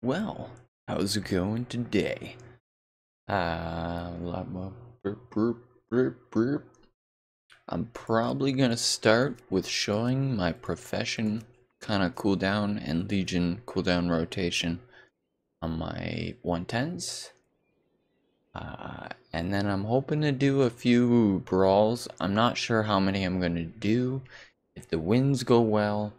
Well, how's it going today? Lot more burp. I'm probably gonna start with showing my profession kind of cooldown and legion cooldown rotation on my 110s. And then I'm hoping to do a few brawls. I'm not sure how many I'm gonna do. If the wins go well,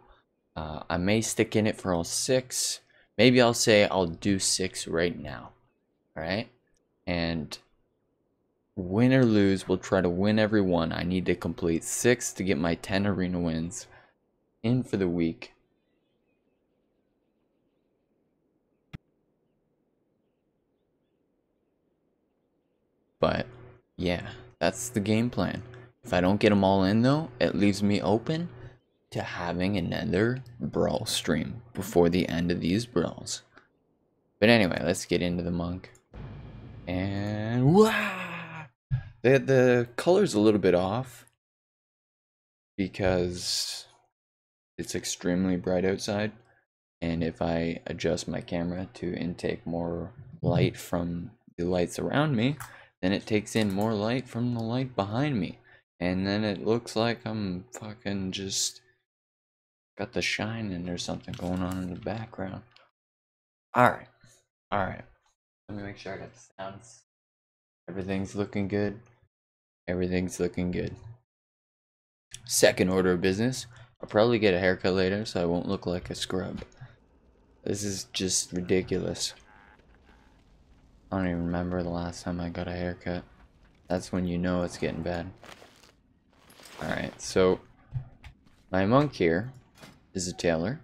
I may stick in it for all 6. Maybe I'll say I'll do 6 right now. Alright? And win or lose, we'll try to win every one. I need to complete 6 to get my 10 arena wins in for the week. But yeah, that's the game plan. If I don't get them all in though, it leaves me open to having another brawl stream before the end of these brawls. But anyway, let's get into the monk. And wow! The color's a little bit off because it's extremely bright outside, and if I adjust my camera to intake more light from the lights around me, then it takes in more light from the light behind me, and then it looks like I'm fucking just got the shining or something going on in the background. Alright, let me make sure I got the sounds. Everything's looking good. Everything's looking good. Second order of business, I'll probably get a haircut later so I won't look like a scrub. This is just ridiculous. I don't even remember the last time I got a haircut. That's when you know it's getting bad. Alright, so my monk here is a tailor.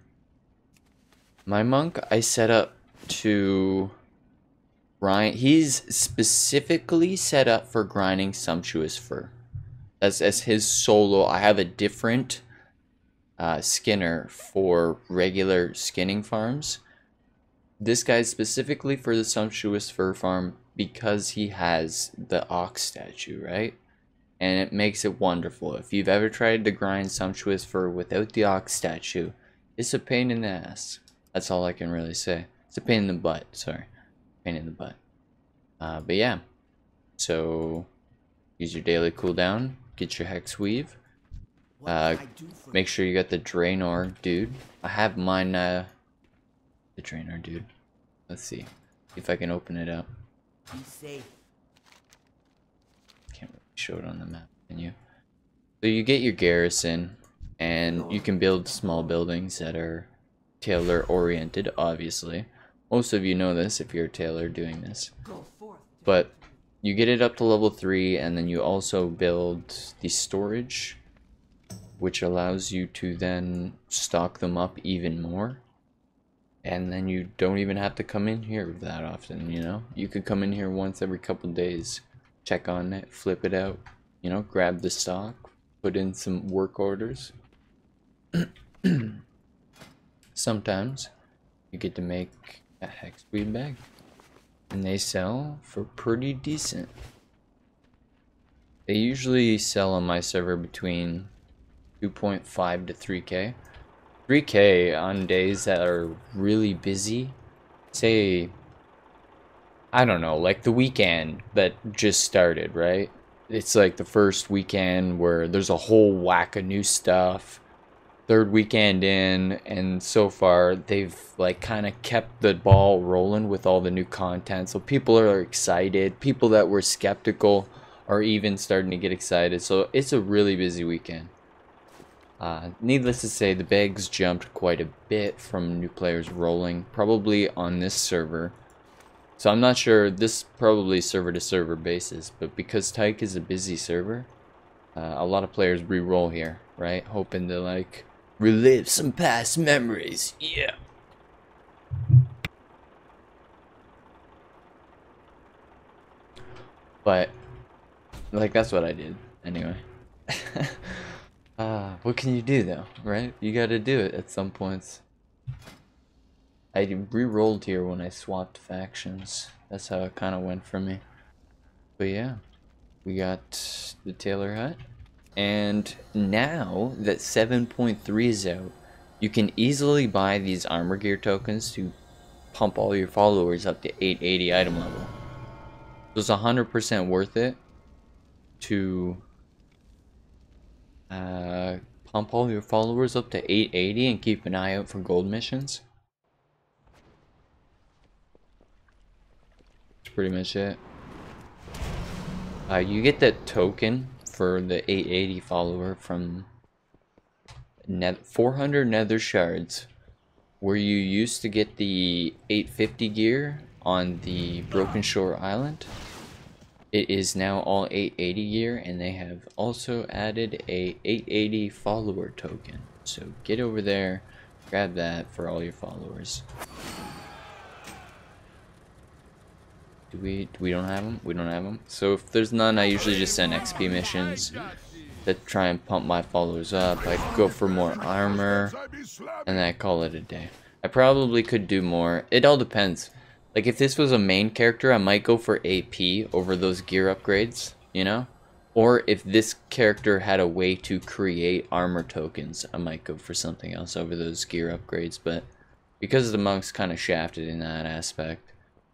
My monk I set up to grind. He's specifically set up for grinding sumptuous fur. As his solo. I have a different skinner for regular skinning farms. This guy's specifically for the sumptuous fur farm because he has the ox statue, right? And it makes it wonderful. If you've ever tried to grind sumptuous fur without the ox statue, it's a pain in the ass. That's all I can really say. It's a pain in the butt, sorry. Pain in the butt. But yeah. So use your daily cooldown. Get your hex weave. Make sure you got the Draenor dude. I have mine, the Draenor dude. Let's see if I can open it up. Can't really show it on the map, can you? So you get your garrison, and you can build small buildings that are tailor oriented, obviously. Most of you know this if you're a tailor doing this. But you get it up to level 3, and then you also build the storage, which allows you to then stock them up even more. And then you don't even have to come in here that often, you know? You could come in here once every couple days, check on it, flip it out, you know, grab the stock, put in some work orders. Sometimes you get to make a hex weave bag, and they sell for pretty decent. They usually sell on my server between 2.5 to 3k. 3k on days that are really busy. Say, I don't know, like the weekend that just started, right? It's like the first weekend where there's a whole whack of new stuff. Third weekend in, and so far they've like kind of kept the ball rolling with all the new content. So people are excited. People that were skeptical are even starting to get excited. So it's a really busy weekend. Needless to say, the bags jumped quite a bit from new players rolling, probably on this server. So I'm not sure, this probably server to server basis, but because Tyke is a busy server, a lot of players re-roll here, right? Hoping to like relive some past memories, yeah. But like that's what I did anyway. What can you do though, right? You gotta do it at some points. I re-rolled here when I swapped factions. That's how it kind of went for me. But yeah, we got the Tailor Hut. And now that 7.3 is out, you can easily buy these armor gear tokens to pump all your followers up to 880 item level. So it's 100% worth it to pump all your followers up to 880 and keep an eye out for gold missions. That's pretty much it. You get that token for the 880 follower from 400 nether shards, where you used to get the 850 gear on the Broken Shore Island. It is now all 880 gear, and they have also added a 880 follower token. So get over there, grab that for all your followers. We don't have them? We don't have them. So if there's none, I usually just send XP missions that try and pump my followers up. I go for more armor, and then I call it a day. I probably could do more. It all depends. Like, if this was a main character, I might go for AP over those gear upgrades, you know? Or if this character had a way to create armor tokens, I might go for something else over those gear upgrades. But because the monk's kind of shafted in that aspect,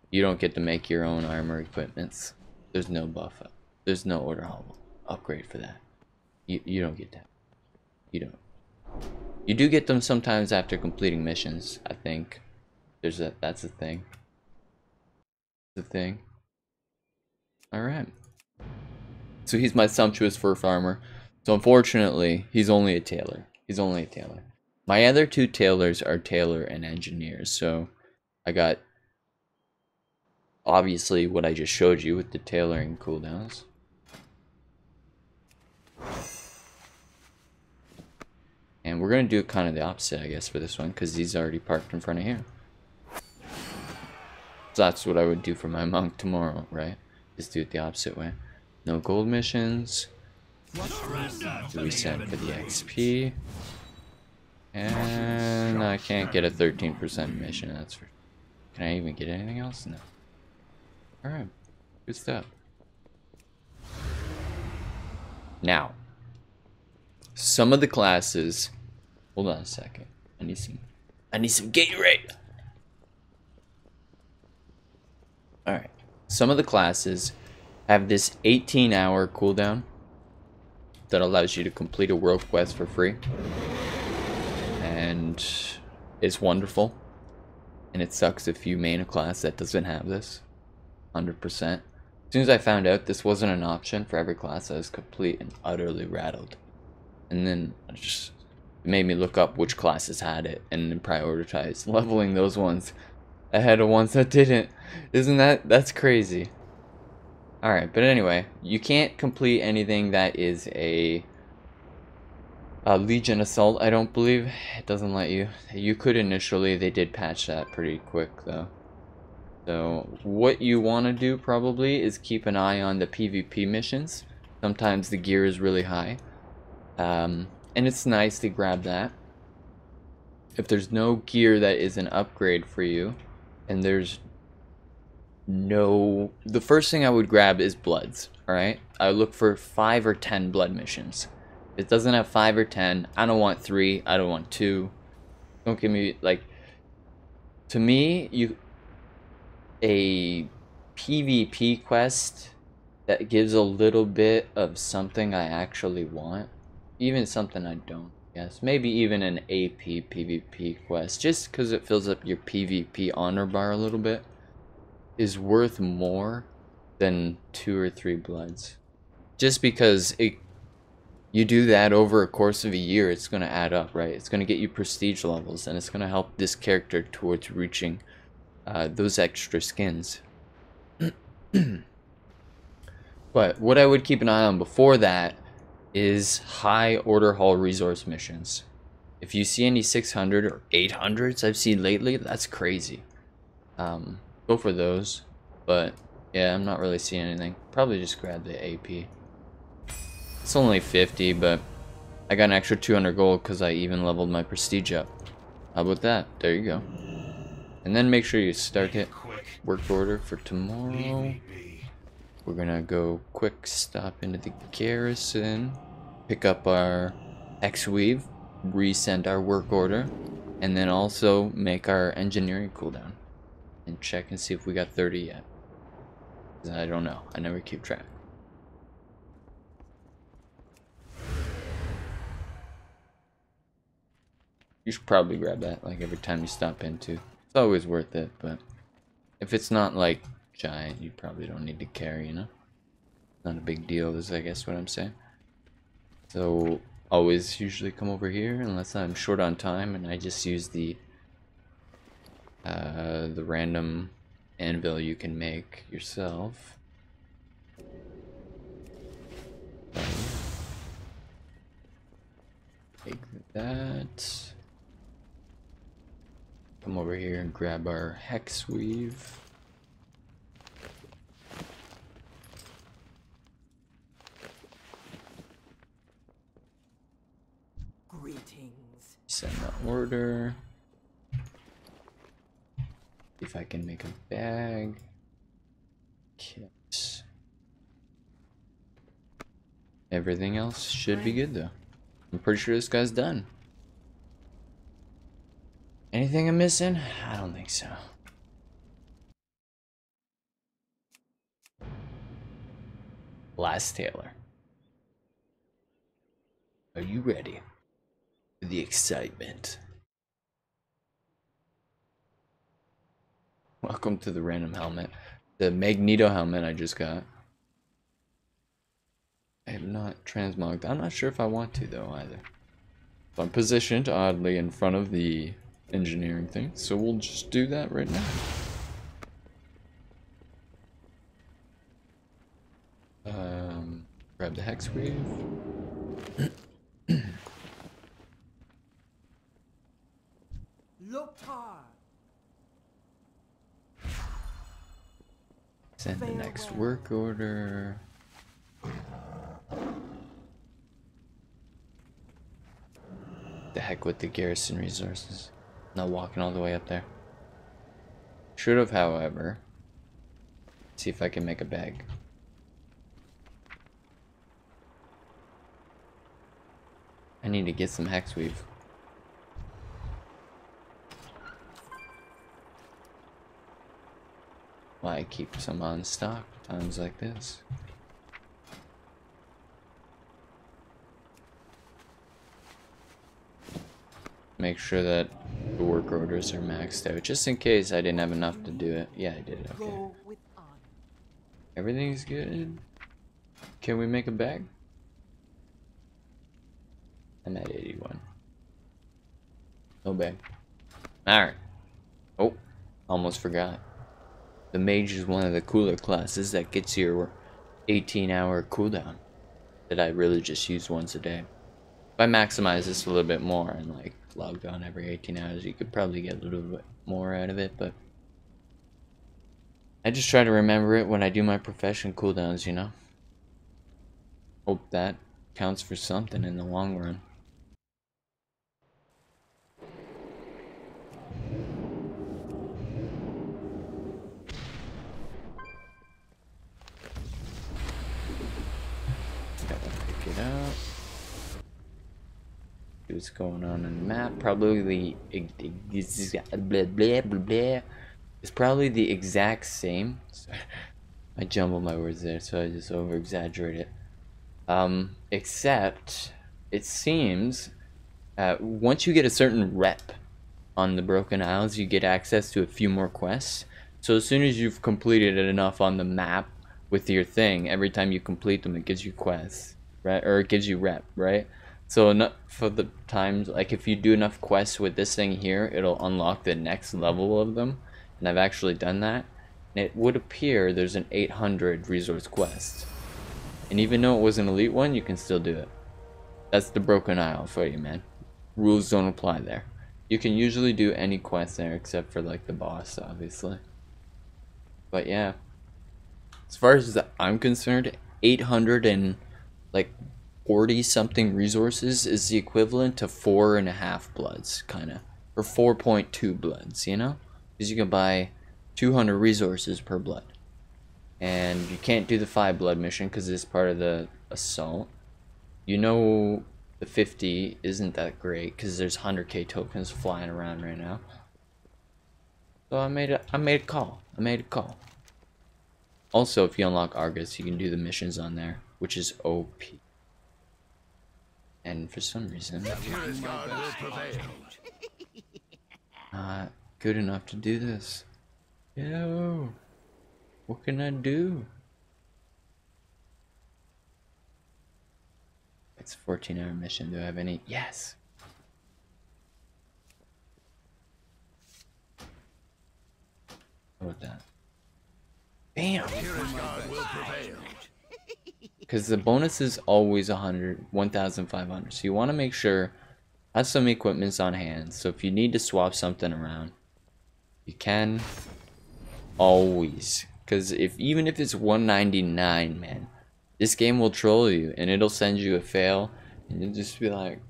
you don't get to make your own armor equipments. There's no buff up. There's no order hall upgrade for that. You don't get that. You don't. You do get them sometimes after completing missions, I think. That's a thing. The thing. Alright. So he's my sumptuous fur farmer. So unfortunately, he's only a tailor. He's only a tailor. My other two tailors are tailor and engineers. So I got obviously what I just showed you with the tailoring cooldowns. And we're going to do kind of the opposite, I guess, for this one, because he's already parked in front of here. So that's what I would do for my monk tomorrow, right? Just do it the opposite way. No gold missions. Reset for the XP. And I can't get a 13% mission, that's for... Can I even get anything else? No. Alright. Good stuff. Now, some of the classes... Hold on a second. I need some Gatorade. Alright. Some of the classes have this 18-hour cooldown that allows you to complete a world quest for free. And it's wonderful. And it sucks if you main a class that doesn't have this. 100%. As soon as I found out this wasn't an option for every class, I was complete and utterly rattled. And then it made me look up which classes had it and then prioritize leveling those ones ahead of ones that didn't. That's crazy. Alright, but anyway, you can't complete anything that is a Legion Assault, I don't believe. It doesn't let you. You could initially, they did patch that pretty quick though. So what you want to do probably is keep an eye on the PvP missions. Sometimes the gear is really high. And it's nice to grab that. If there's no gear that is an upgrade for you, and there's no... The first thing I would grab is bloods, alright? I look for 5 or 10 blood missions. If it doesn't have 5 or 10, I don't want 3, I don't want 2. Don't give me, like... To me, a PvP quest that gives a little bit of something I actually want, even something I don't, yes, maybe even an AP PvP quest, just because it fills up your PvP honor bar a little bit, is worth more than 2 or 3 bloods. Just because you do that over a course of a year, it's going to add up, right? It's going to get you prestige levels, and it's going to help this character towards reaching those extra skins. But what I would keep an eye on before that is high order hall resource missions. If you see any 600 or 800s I've seen lately, that's crazy. Go for those. But yeah, I'm not really seeing anything. Probably just grab the AP. It's only 50, but I got an extra 200 gold because I even leveled my prestige up. How about that? There you go. And then make sure you start it. Work order for tomorrow. We're gonna go quick stop into the garrison, pick up our X-Weave, resend our work order, and then also make our engineering cooldown. and check and see if we got 30 yet. 'Cause I don't know. I never keep track. You should probably grab that like every time you stop in too. It's always worth it, but if it's not like giant, you probably don't need to carry, you know? Not a big deal is I guess what I'm saying. So always usually come over here unless I'm short on time and I just use the random anvil you can make yourself. Take that. Come over here and grab our hex weave. Greetings. Send the order. If I can make a bag. Kit. Everything else should be good though. I'm pretty sure this guy's done. Anything I'm missing? I don't think so. Last Taylor. Are you ready for the excitement? Welcome to the random helmet. The Magneto helmet I just got. I have not transmogged. I'm not sure if I want to though either. So I'm positioned oddly in front of the engineering thing, so we'll just do that right now. Grab the hex weave. Send the next work order. The heck with the garrison resources. Not walking all the way up there. Should have, however. See if I can make a bag. I need to get some hex weave. Why I keep some on stock times like this. Make sure that the work orders are maxed out, just in case I didn't have enough to do it. Yeah, I did. Okay. Everything's good. Can we make a bag? I'm at 81. No bag. Alright. Oh, almost forgot. The mage is one of the cooler classes that gets your 18-hour cooldown that I really just use once a day. If I maximize this a little bit more and like logged on every 18 hours, you could probably get a little bit more out of it, but I just try to remember it when I do my profession cooldowns, you know? Hope that counts for something in the long run. Gotta pick it up. See what's going on in the map. Probably it's probably the exact same. Sorry. I jumbled my words there, so I just over exaggerate it. Except it seems once you get a certain rep on the Broken Isles, you get access to a few more quests. So as soon as you've completed it enough on the map with your thing, every time you complete them, it gives you quests, right? Or it gives you rep, right? So enough for the times, like if you do enough quests with this thing here, it'll unlock the next level of them. And I've actually done that. And it would appear there's an 800 resource quest. And even though it was an elite one, you can still do it. That's the Broken Isle for you, man. Rules don't apply there. You can usually do any quest there except for like the boss, obviously. But yeah, as far as I'm concerned, 800 and like 40 something resources is the equivalent to 4.5 bloods, kind of, or 4.2 bloods, you know, because you can buy 200 resources per blood, and you can't do the 5 blood mission because it's part of the assault. You know, the 50 isn't that great because there's 100k tokens flying around right now. So I made a call. I made a call. Also, if you unlock Argus, you can do the missions on there, which is OP. And for some reason, not good enough to do this. Yo, what can I do? It's a 14-hour mission. Do I have any? Yes. How about that? Bam! Because the bonus is always 1,500. So you want to make sure have some equipments on hand. So if you need to swap something around, you can always. Because even if it's 199, man, this game will troll you and it'll send you a fail, and you'll just be like,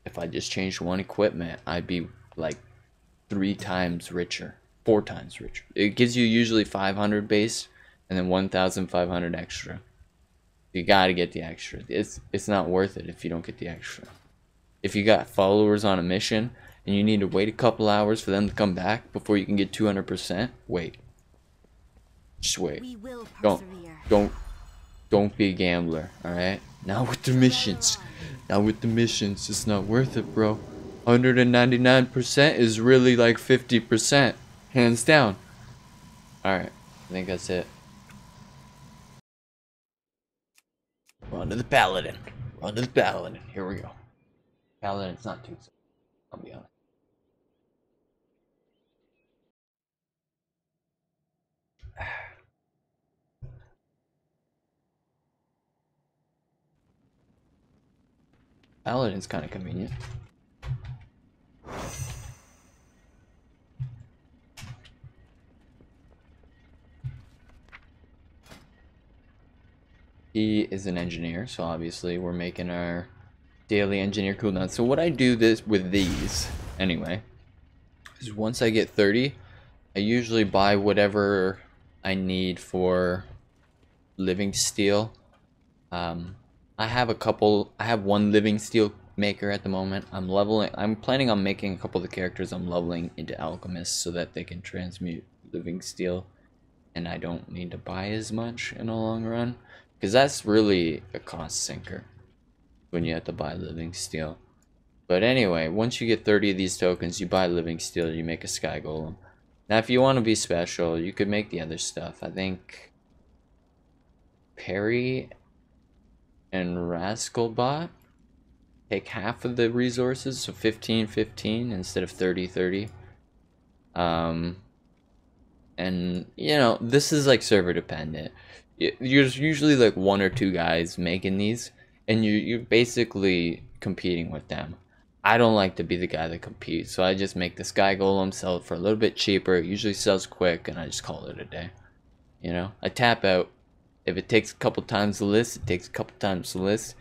if I just changed one equipment, I'd be like 3 times richer, 4 times richer. It gives you usually 500 base and then 1,500 extra. You gotta get the extra. It's not worth it if you don't get the extra. If you got followers on a mission and you need to wait a couple hours for them to come back before you can get 200%, wait. Just wait. Don't be a gambler, alright? Not with the missions. Not with the missions. It's not worth it, bro. 199% is really like 50%. Hands down. Alright, I think that's it. Run to the Paladin. Run to the Paladin. Here we go. Paladin's not too simple, I'll be honest. Paladin's kind of convenient. He is an engineer, so obviously we're making our daily engineer cooldown. So what I do this with these, anyway, is once I get 30, I usually buy whatever I need for living steel. I have one living steel maker at the moment. I'm planning on making a couple of the characters I'm leveling into alchemists so that they can transmute living steel and I don't need to buy as much in the long run, because that's really a cost sinker when you have to buy living steel. But anyway, once you get 30 of these tokens, you buy living steel, you make a sky golem. Now if you want to be special, you could make the other stuff. I think Perry and Rascalbot take half of the resources, so 15-15 instead of 30-30. And you know, this is like server dependent. There's usually like 1 or 2 guys making these, and you're basically competing with them. I don't like to be the guy that competes, so I just make the sky golem, sell it for a little bit cheaper. It usually sells quick, and I just call it a day. You know, I tap out. If it takes a couple times to list, it takes a couple times to list.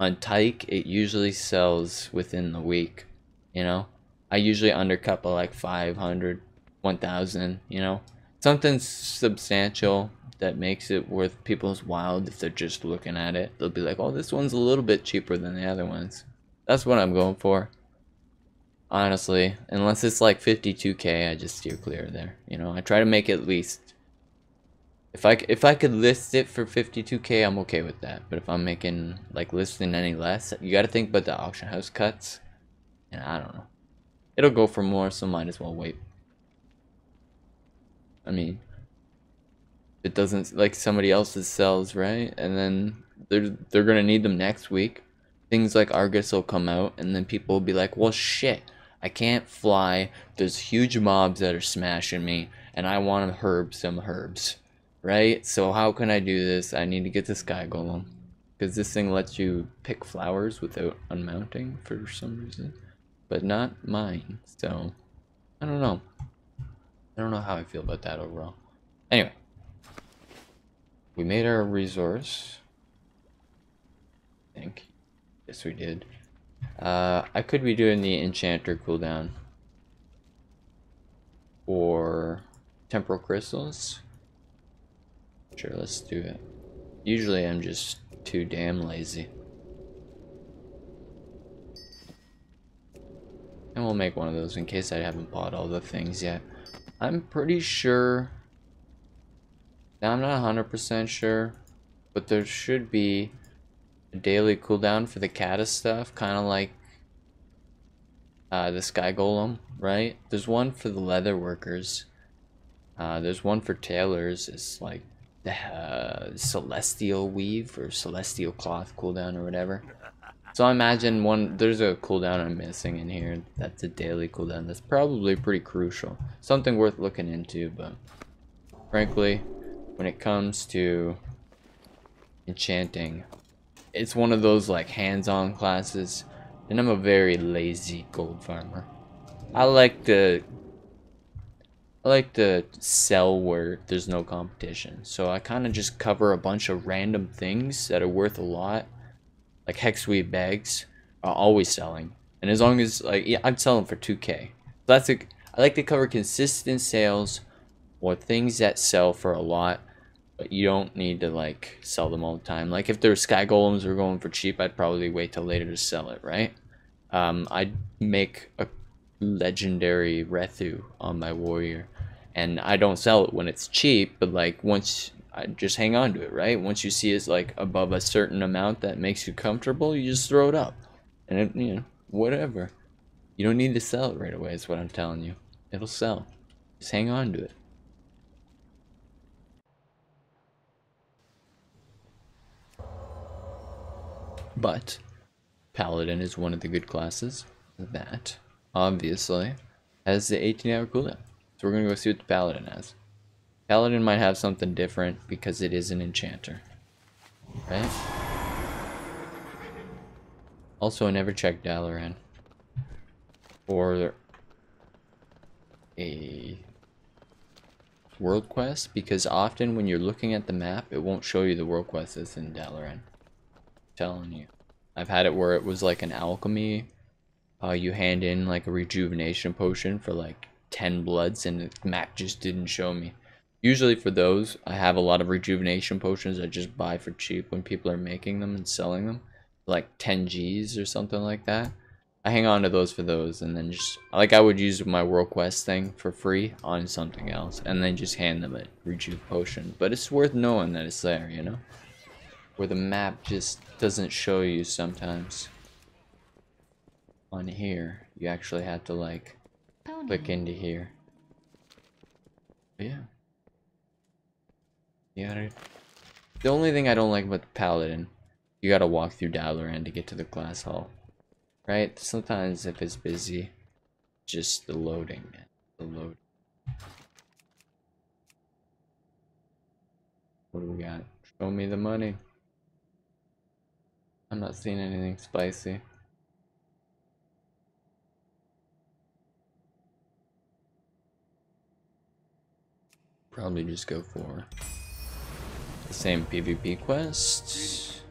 On Tyke, it usually sells within the week. You know, I usually undercut by like 500, 1,000. You know, something substantial that makes it worth people's while. If they're just looking at it, they'll be like, "Oh, this one's a little bit cheaper than the other ones." That's what I'm going for. Honestly, unless it's like 52k, I just steer clear there. You know, I try to make at least. If I could list it for 52k, I'm okay with that. But if I'm making like listing any less, you got to think about the auction house cuts. And I don't know. It'll go for more, so might as well wait. I mean, it doesn't like somebody else's sells, right? And then they're gonna need them next week. Things like Argus will come out, and then people will be like, "Well, shit, I can't fly. There's huge mobs that are smashing me, and I want to herb some herbs." Right? So how can I do this? I need to get the sky golem, because this thing lets you pick flowers without unmounting for some reason, but not mine. So I don't know. I don't know how I feel about that overall. Anyway, we made our resource. I think. Yes, we did. I could be doing the enchanter cooldown for temporal crystals. Sure, let's do it. Usually I'm just too damn lazy. And we'll make one of those in case I haven't bought all the things yet. I'm pretty sure. Now, I'm not 100% sure, but there should be a daily cooldown for the Kata stuff, kind of like the Sky Golem, right? There's one for the leather workers. There's one for tailors. It's like the Celestial Weave or Celestial Cloth cooldown or whatever. So I imagine there's a cooldown I'm missing in here. That's a daily cooldown. That's probably pretty crucial. Something worth looking into, but frankly, when it comes to enchanting, it's one of those like hands-on classes, and I'm a very lazy gold farmer. I like to sell where there's no competition. So I kind of just cover a bunch of random things that are worth a lot. Like hexweave bags are always selling. And as long as like I'm selling for 2K. I like to cover consistent sales or things that sell for a lot, but you don't need to like sell them all the time. Like if their sky golems were going for cheap, I'd probably wait till later to sell it, right? I'd make a legendary Rethu on my warrior, and I don't sell it when it's cheap, but like once I just hang on to it, right? Once you see it's like above a certain amount that makes you comfortable, you just throw it up, and it, you know, whatever. You don't need to sell it right away. Is what I'm telling you. It'll sell. Just hang on to it. But Paladin is one of the good classes that obviously has the 18-hour cooldown. So we're gonna go see what the Paladin has. Paladin might have something different because it is an enchanter, right? Also, I never checked Dalaran for a world quest, because often when you're looking at the map, it won't show you the world quest that's in Dalaran. I'm telling you. I've had it where it was like an alchemy. You hand in like a rejuvenation potion for like 10 bloods, and the map just didn't show me. Usually for those, I have a lot of rejuvenation potions I just buy for cheap when people are making them and selling them. Like 10 Gs or something like that. I hang on to those for those, and then just, like, I would use my world quest thing for free on something else, and then just hand them a rejuve potion. But it's worth knowing that it's there, you know? Where the map just doesn't show you sometimes. On here, you actually have to like click into here. But yeah. Yeah. The only thing I don't like about the Paladin, you gotta walk through Dalaran to get to the class hall. Right? Sometimes if it's busy, just the loading, man. The load. What do we got? Show me the money. I'm not seeing anything spicy. Probably just go for the same PvP quest.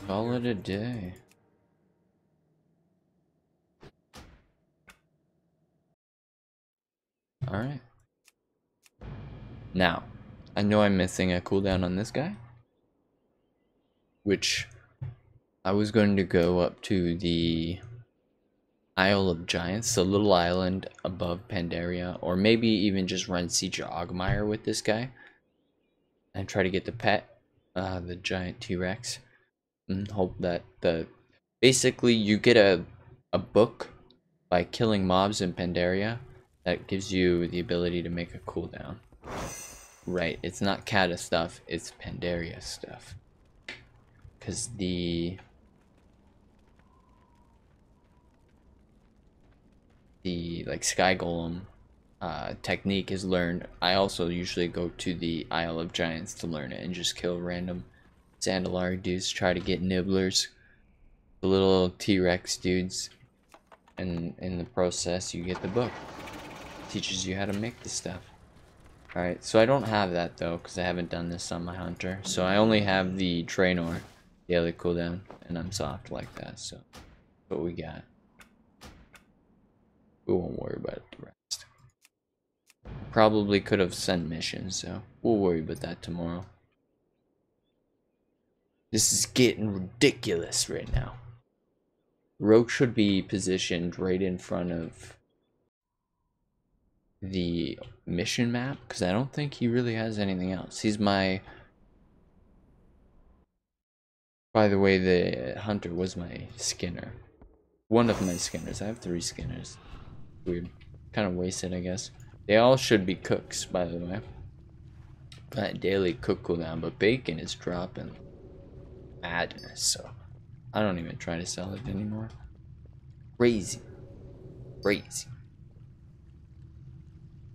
Call it a day. Alright. Now, I know I'm missing a cooldown on this guy, which I was going to go up to the Isle of Giants, the little island above Pandaria, or maybe even just run Siege of Ogmire with this guy and try to get the pet, the giant T-Rex, and hope that basically you get a book by killing mobs in Pandaria that gives you the ability to make a cooldown. Right, it's not Kata stuff, it's Pandaria stuff. Because the like Sky Golem technique is learned. I also usually go to the Isle of Giants to learn it and just kill random Zandalari dudes, try to get nibblers, the little T-Rex dudes, and in the process you get the book. It teaches you how to make the stuff. Alright, so I don't have that though, because I haven't done this on my hunter. So I only have the Draenor daily cooldown, and I'm soft like that, so what we got. We won't worry about the rest. Probably could have sent missions, so we'll worry about that tomorrow. This is getting ridiculous right now. Rogue should be positioned right in front of the mission map, because I don't think he really has anything else. He's my... By the way, the hunter was my skinner. One of my skinners. I have 3 skinners. Weird. Kind of wasted, I guess. They all should be cooks, by the way. Got daily cook cooldown, but bacon is dropping madness, so I don't even try to sell it anymore. Crazy. Crazy.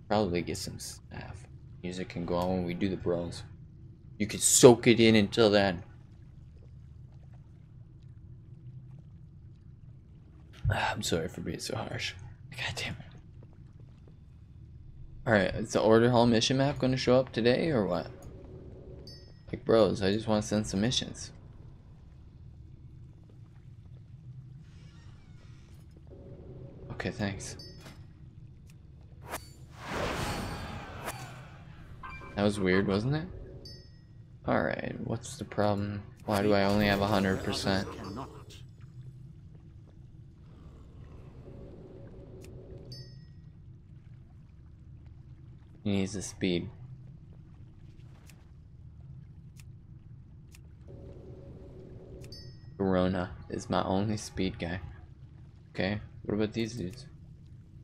Probably get some staff. Music can go on when we do the brawls. You can soak it in until then. I'm sorry for being so harsh. God damn it. Alright, is the order hall mission map going to show up today or what? Like, bros, I just want to send some missions. Okay, thanks. That was weird, wasn't it? Alright, what's the problem? Why do I only have 100%? He needs the speed. Corona is my only speed guy. Okay, what about these dudes?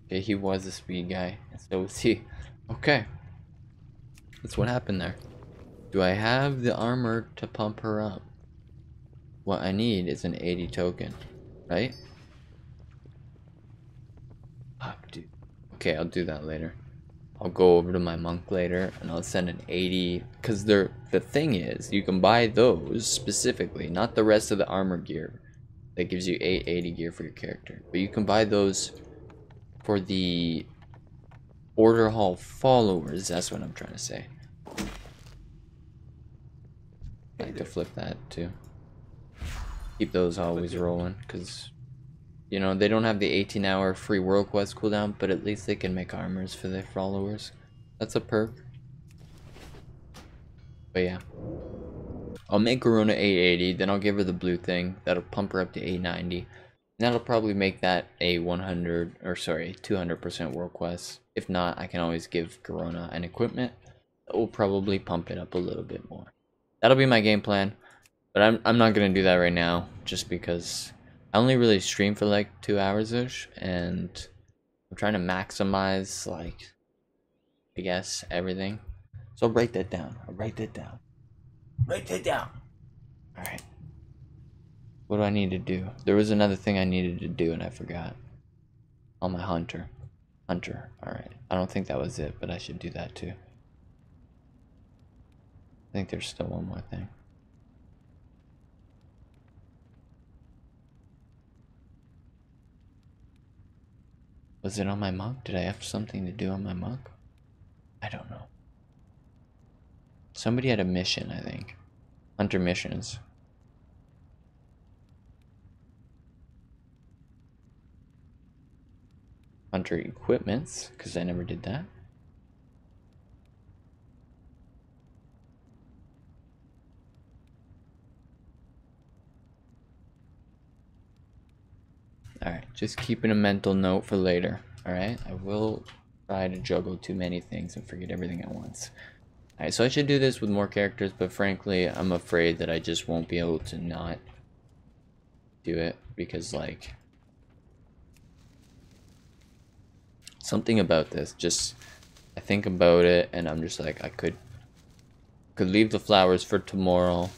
Okay, he was a speed guy, and so was he. Okay. That's what happened there. Do I have the armor to pump her up? What I need is an 80 token, right? Fuck, dude. Okay, I'll do that later. I'll go over to my monk later and I'll send an 80, because the thing is, you can buy those specifically, not the rest of the armor gear that gives you 880 gear for your character, but you can buy those for the order hall followers. That's what I'm trying to say. I like to flip that too. Keep those always rolling, because you know, they don't have the 18-hour free world quest cooldown, but at least they can make armors for their followers. That's a perk. But yeah. I'll make Corona 880, then I'll give her the blue thing. That'll pump her up to 890. And that'll probably make that a 200% world quest. If not, I can always give Corona an equipment that will probably pump it up a little bit more. That'll be my game plan. But I'm not going to do that right now, just because I only really stream for like 2 hours-ish, and I'm trying to maximize, like, I guess, everything. So I'll write that down. Write that down. Alright. What do I need to do? There was another thing I needed to do and I forgot. On my hunter. Alright. I don't think that was it, but I should do that too. I think there's still one more thing. Was it on my monk? Did I have something to do on my monk? I don't know. Somebody had a mission, I think. Hunter missions. Hunter equipments, because I never did that. Alright, just keeping a mental note for later. Alright, I will try to juggle too many things and forget everything at once. Alright, so I should do this with more characters, but frankly, I'm afraid that I just won't be able to not do it, because, like, something about this, just, I think about it, and I'm just like, I could leave the flowers for tomorrow,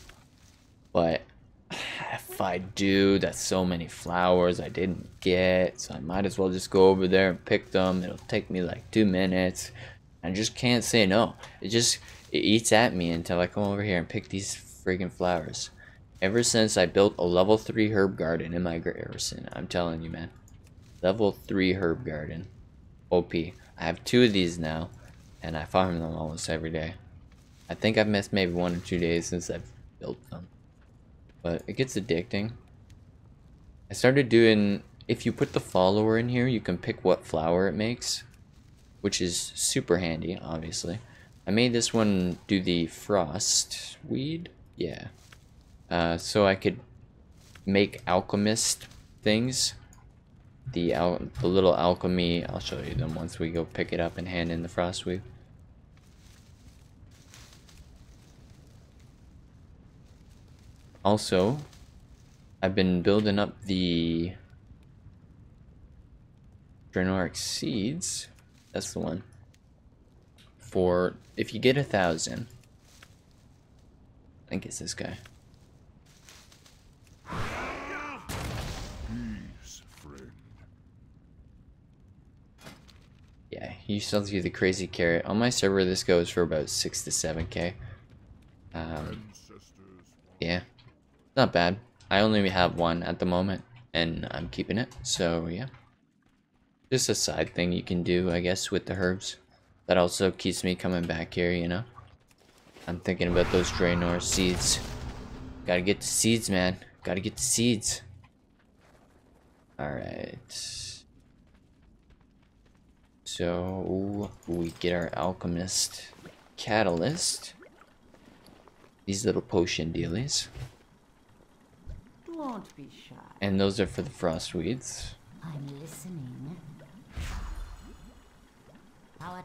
but if I do, that's so many flowers I didn't get, so I might as well just go over there and pick them. It'll take me like 2 minutes. I just can't say no. It eats at me until I come over here and pick these friggin' flowers. Ever since I built a level 3 herb garden in my garrison, I'm telling you, man. Level 3 herb garden. OP. I have 2 of these now, and I farm them almost every day. I think I've missed maybe 1 or 2 days since I've built them. But it gets addicting. I started doing, if you put the follower in here, you can pick what flower it makes, which is super handy, obviously. I made this one do the frost weed, yeah. So I could make alchemist things, the little alchemy, I'll show you them once we go pick it up and hand in the Frostweave. Also, I've been building up the Draenoric seeds. That's the one. For if you get 1,000, I think it's this guy. Yeah, you still see the crazy carrot. On my server, this goes for about 6 to 7k. Yeah, not bad. I only have one at the moment, and I'm keeping it. So yeah, just a side thing you can do, I guess, with the herbs. That also keeps me coming back here, you know. I'm thinking about those Draenor seeds. Gotta get the seeds, man. Gotta get the seeds. Alright. So, we get our alchemist catalyst. These little potion dealies. Don't be shy. And those are for the frostweeds. I'm listening.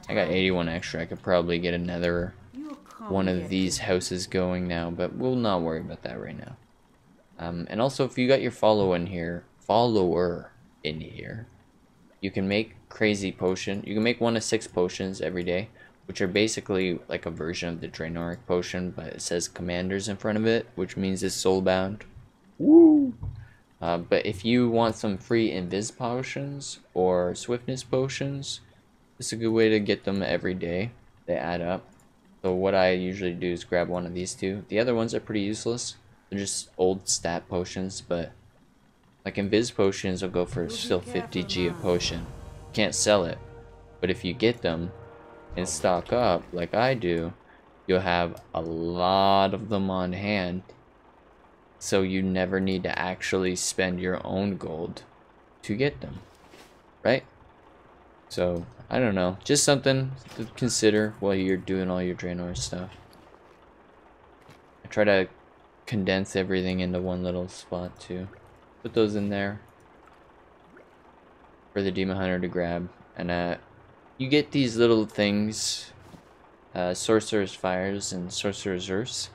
I got 81 extra. I could probably get another one of these houses going now, but we'll not worry about that right now. And also, if you got your follower in here, you can make crazy potion. You can make 1 to 6 potions every day, which are basically like a version of the Draenoric potion, but it says commanders in front of it, which means it's soulbound. Woo! But if you want some free invis potions or swiftness potions, it's a good way to get them every day. They add up. So what I usually do is grab one of these two. The other ones are pretty useless. They're just old stat potions, but like invis potions will go for still 50g a potion. Can't sell it, but if you get them and stock up like I do, you'll have a lot of them on hand, so you never need to actually spend your own gold to get them, right? So I don't know, just something to consider while you're doing all your Draenor stuff. I try to condense everything into one little spot too. Put those in there for the Demon Hunter to grab, and you get these little things, Sorcerer's Fires and Sorcerer's Earths,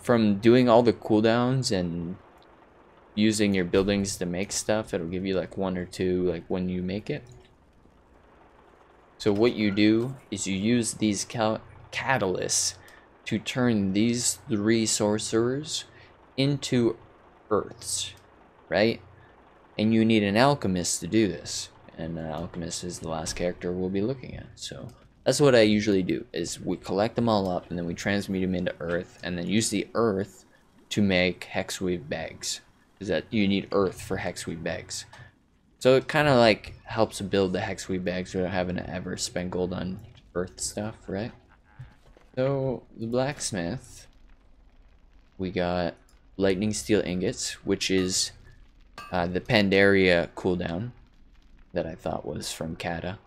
from doing all the cooldowns and using your buildings to make stuff. It'll give you like 1 or 2 like when you make it. So what you do is you use these catalysts to turn these 3 sorcerers into earths, right? And you need an alchemist to do this, and alchemist is the last character we'll be looking at. So that's what I usually do, is we collect them all up and then we transmute them into earth, and then use the earth to make hexweave bags, because that you need earth for hexweave bags. So it kind of like helps build the hexweave bags without having to ever spend gold on earth stuff, right? So the blacksmith, we got lightning steel ingots, which is the Pandaria cooldown that I thought was from Kata,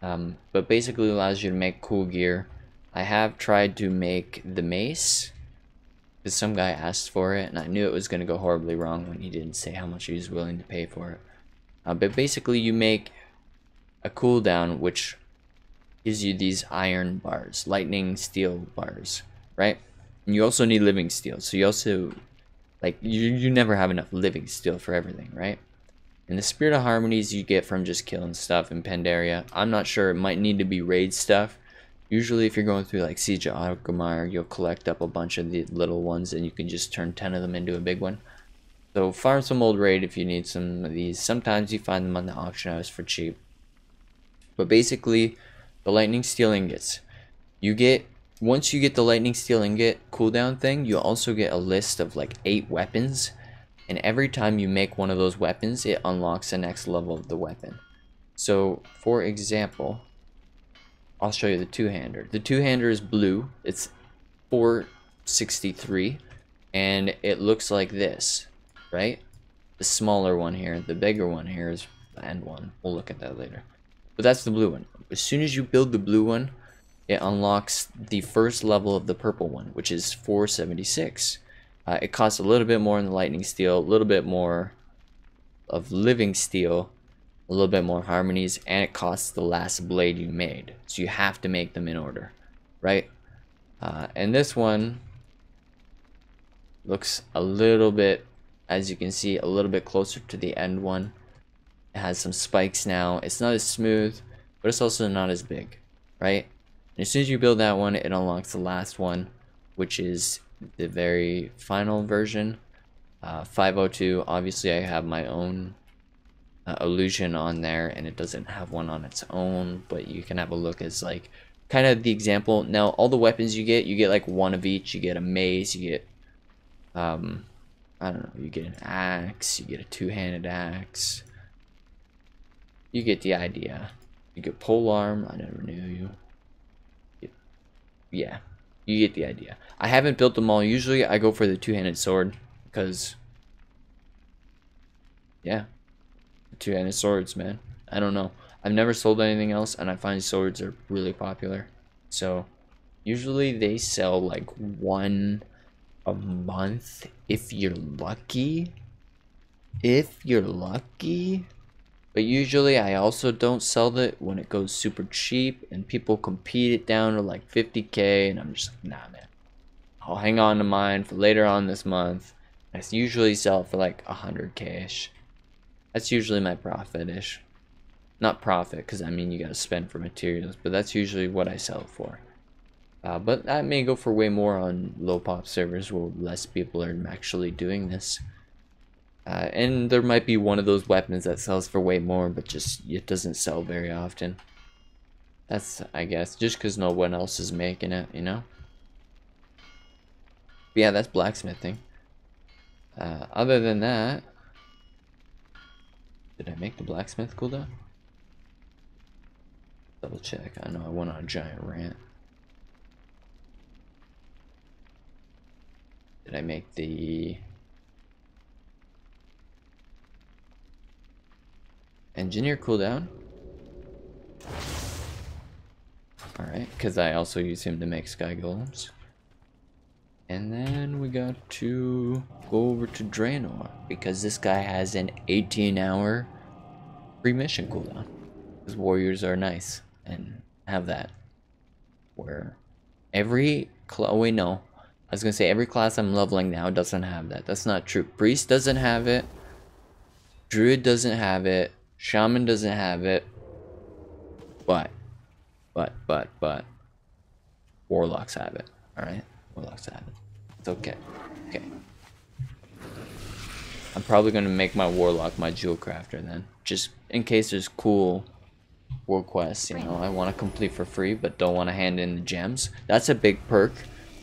but basically allows you to make cool gear. I have tried to make the mace because some guy asked for it, and I knew it was going to go horribly wrong when he didn't say how much he was willing to pay for it. But basically you make a cooldown which gives you these iron bars, lightning steel bars, right? And you also need living steel, so you also, like, you never have enough living steel for everything, right? And the Spirit of Harmonies you get from just killing stuff in Pandaria. I'm not sure, it might need to be raid stuff. Usually if you're going through like Siege of Orgrimmar, you'll collect up a bunch of the little ones and you can just turn 10 of them into a big one. So farm some old raid if you need some of these. Sometimes you find them on the auction house for cheap. But basically, the lightning steel ingots, you get, once you get the lightning steel ingot cooldown thing, you also get a list of like 8 weapons, and every time you make one of those weapons, it unlocks the next level of the weapon. So for example, I'll show you the two-hander. The two-hander is blue, it's 463, and it looks like this, right? The smaller one here, the bigger one here is the end one. We'll look at that later. But that's the blue one. As soon as you build the blue one, it unlocks the first level of the purple one, which is 476. It costs a little bit more in the lightning steel, a little bit more of living steel, a little bit more harmonies, and it costs the last blade you made. So you have to make them in order, right? And this one looks a little bit, as you can see, a little bit closer to the end one. It has some spikes now. It's not as smooth, but it's also not as big, right? And as soon as you build that one, it unlocks the last one, which is the very final version. 502. Obviously, I have my own illusion on there, and it doesn't have one on its own, but you can have a look as like kind of the example. Now, all the weapons you get like one of each. You get a mace, you get I don't know, you get an axe, you get a two-handed axe. You get the idea. You get polearm. I never knew you. Yeah, you get the idea. I haven't built them all. Usually I go for the two-handed sword because, yeah, two-handed swords, man. I don't know. I've never sold anything else, and I find swords are really popular. So usually they sell like one a month if you're lucky. But usually I also don't sell it when it goes super cheap and people compete it down to like 50k, and I'm just like, nah, man. I'll hang on to mine for later on this month. I usually sell it for like 100k-ish. That's usually my profit-ish. Not profit, because I mean you gotta spend for materials, but that's usually what I sell it for. But that may go for way more on low pop servers where less people are actually doing this. And there might be one of those weapons that sells for way more, but just it doesn't sell very often. That's, I guess, just because no one else is making it, you know? But yeah, that's blacksmithing. Other than that, did I make the blacksmith cooldown? Double check. I know I went on a giant rant. Did I make the engineer cooldown? Alright, because I also use him to make sky golems. And then we got to go over to Draenor, because this guy has an 18-hour free mission cooldown. Because warriors are nice and have that. Where every wait, no. I was gonna say every class I'm leveling now doesn't have that. That's not true. Priest doesn't have it. Druid doesn't have it. Shaman doesn't have it. But Warlocks have it. Alright? Warlocks have it. It's okay. Okay. I'm probably gonna make my Warlock my jewel crafter then. Just in case there's cool world quests, you know, I want to complete for free but don't want to hand in the gems. That's a big perk.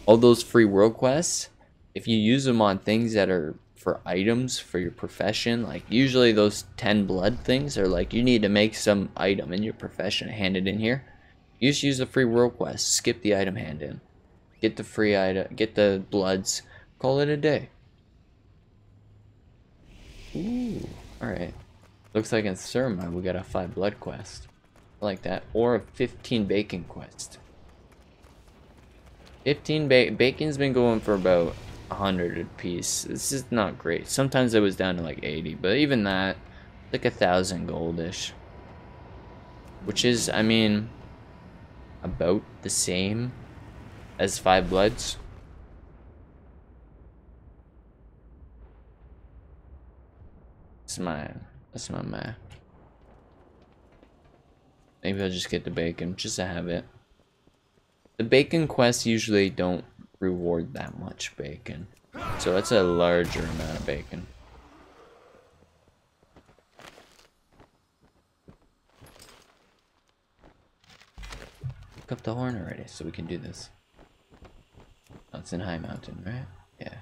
All those free world quests, if you use them on things that are for items for your profession, like usually those 10 blood things are like you need to make some item in your profession, hand it in here. You just use the free world quest, skip the item hand in, get the free item, get the bloods, call it a day. Ooh, alright. Looks like in Surma we got a 5 blood quest. I like that. Or a 15 bacon quest. 15 bacon's been going for about 100 a piece. This is not great. Sometimes it was down to like 80, but even that, like 1,000 goldish. Which is, I mean, about the same as 5 bloods. That's my math. Maybe I'll just get the bacon, just to have it. The bacon quests usually don't reward that much bacon. So that's a larger amount of bacon. Pick up the horn already, so we can do this. Oh, it's in High Mountain, right? Yeah.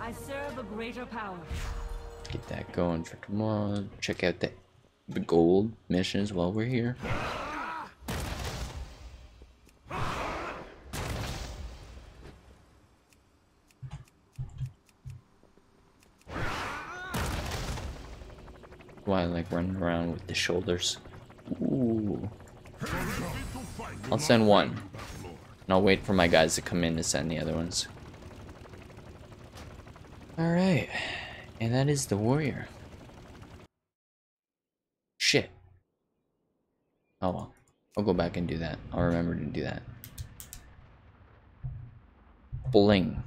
I serve a greater power. Get that going for tomorrow. Check out the gold missions while we're here. Why I like running around with the shoulders. Ooh. I'll send one. And I'll wait for my guys to come in to send the other ones. Alright. And that is the warrior. Shit. Oh well. I'll go back and do that. I'll remember to do that. Bling.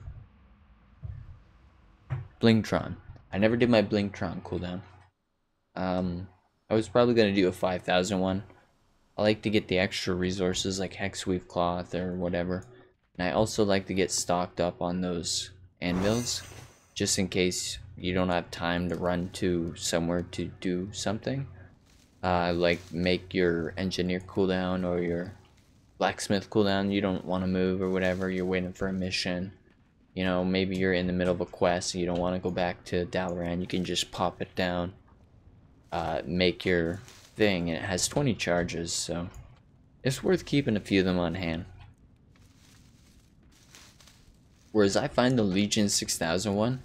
Blingtron. I never did my Blingtron cooldown. I was probably going to do a 5,000 one. I like to get the extra resources like Hexweave Cloth or whatever. And I also like to get stocked up on those anvils, just in case you don't have time to run to somewhere to do something. Like make your engineer cooldown or your blacksmith cooldown. You don't want to move or whatever. You're waiting for a mission. You know, maybe you're in the middle of a quest and you don't want to go back to Battleground. You can just pop it down, make your thing, and it has 20 charges, so it's worth keeping a few of them on hand. Whereas I find the Legion 6000 one,